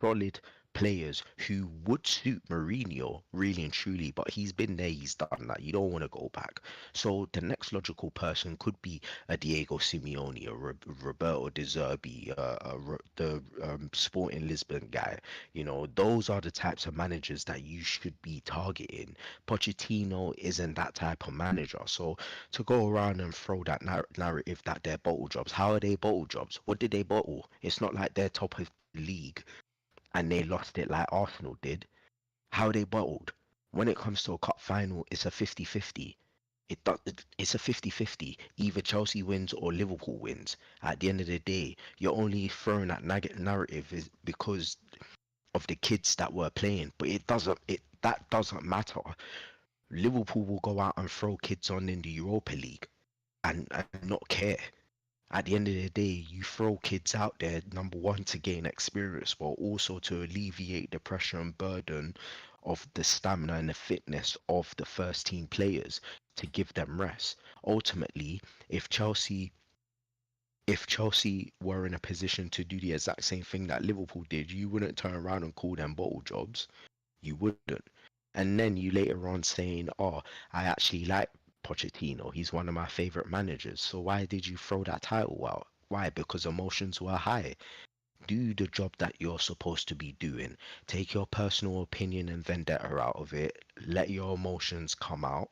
solid players who would suit Mourinho really and truly, but he's been there, he's done that. You don't want to go back. So the next logical person could be a Diego Simeone, a Roberto De Zerbi, the Sporting Lisbon guy. You know, those are the types of managers that you should be targeting. Pochettino isn't that type of manager. So to go around and throw that narrative that they're bottle jobs, how are they bottle jobs? What did they bottle? It's not like they're top of the league and they lost it like Arsenal did. How they bottled. When it comes to a cup final, it's a 50-50. It's a 50-50. Either Chelsea wins or Liverpool wins. At the end of the day, you're only throwing that narrative is because of the kids that were playing, but that doesn't matter. Liverpool will go out and throw kids on in the Europa League and not care. At the end of the day, you throw kids out there, number one, to gain experience, but also to alleviate the pressure and burden of the stamina and the fitness of the first team players to give them rest. Ultimately, if Chelsea were in a position to do the exact same thing that Liverpool did, you wouldn't turn around and call them bottle jobs. You wouldn't. And then you later on saying, "Oh, I actually like Pochettino. He's one of my favorite managers." So why did you throw that title out? Why? Because emotions were high. Do the job that you're supposed to be doing. Take your personal opinion and vendetta out of it. Let your emotions come out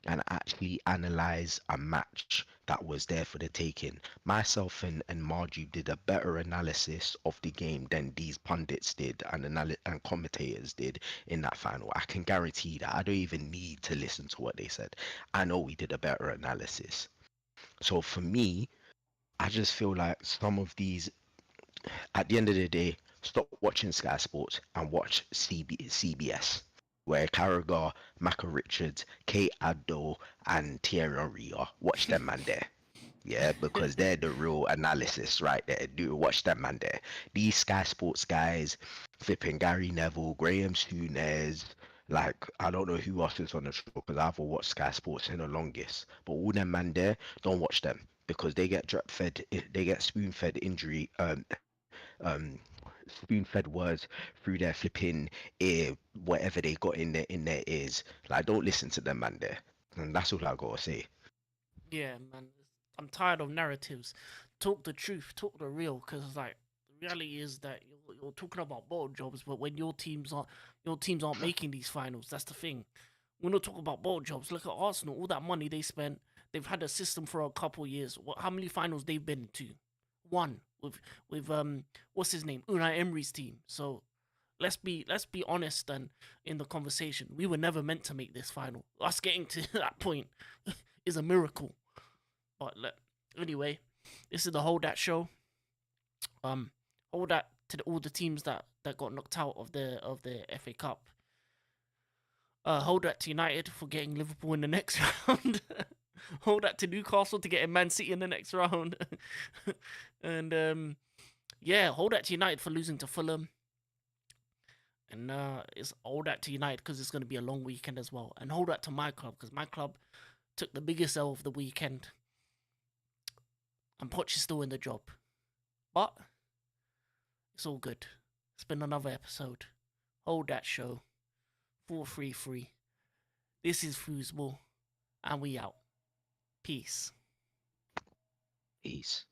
and actually analyze a match that was there for the taking. Myself and Marju did a better analysis of the game than these pundits did and commentators did in that final. I can guarantee that. I don't even need to listen to what they said. I know we did a better analysis. So for me, I just feel like some of these, at the end of the day, stop watching Sky Sports and watch CBS, where Carragher, Maka Richards, Kate Abdo, and Thierry Henry are. Watch them man there. Yeah, because they're the real analysis right there. Do watch them man there. These Sky Sports guys, flipping Gary Neville, Graham Souness, like I don't know who else is on the show because I haven't watched Sky Sports in the longest. But all them man there, don't watch them because they get they get spoon fed injury, um spoon-fed words through their flipping ear, whatever they got in their ears. Like, don't listen to them, man. There, and that's all I gotta say. Yeah, man. I'm tired of narratives. Talk the truth. Talk the real. Because like the reality is that you're talking about ball jobs, but when your teams aren't making these finals, that's the thing. We're not talking about ball jobs. Look at Arsenal. All that money they spent. They've had a system for a couple years. How many finals they've been to? One with what's his name? Unai Emery's team. So let's be honest and in the conversation. We were never meant to make this final. Us getting to that point is a miracle. But anyway, this is the Hold That show. Hold that to all the teams that got knocked out of the FA Cup. Hold that to United for getting Liverpool in the next round. Hold that to Newcastle to getting Man City in the next round. And yeah, hold that to United for losing to Fulham. And it's hold that to United because it's going to be a long weekend as well. And hold that to my club because my club took the biggest L of the weekend. And Poch is still in the job. But it's all good. It's been another episode. Hold that show. 433. This is Foosball. And we out. Peace. Peace.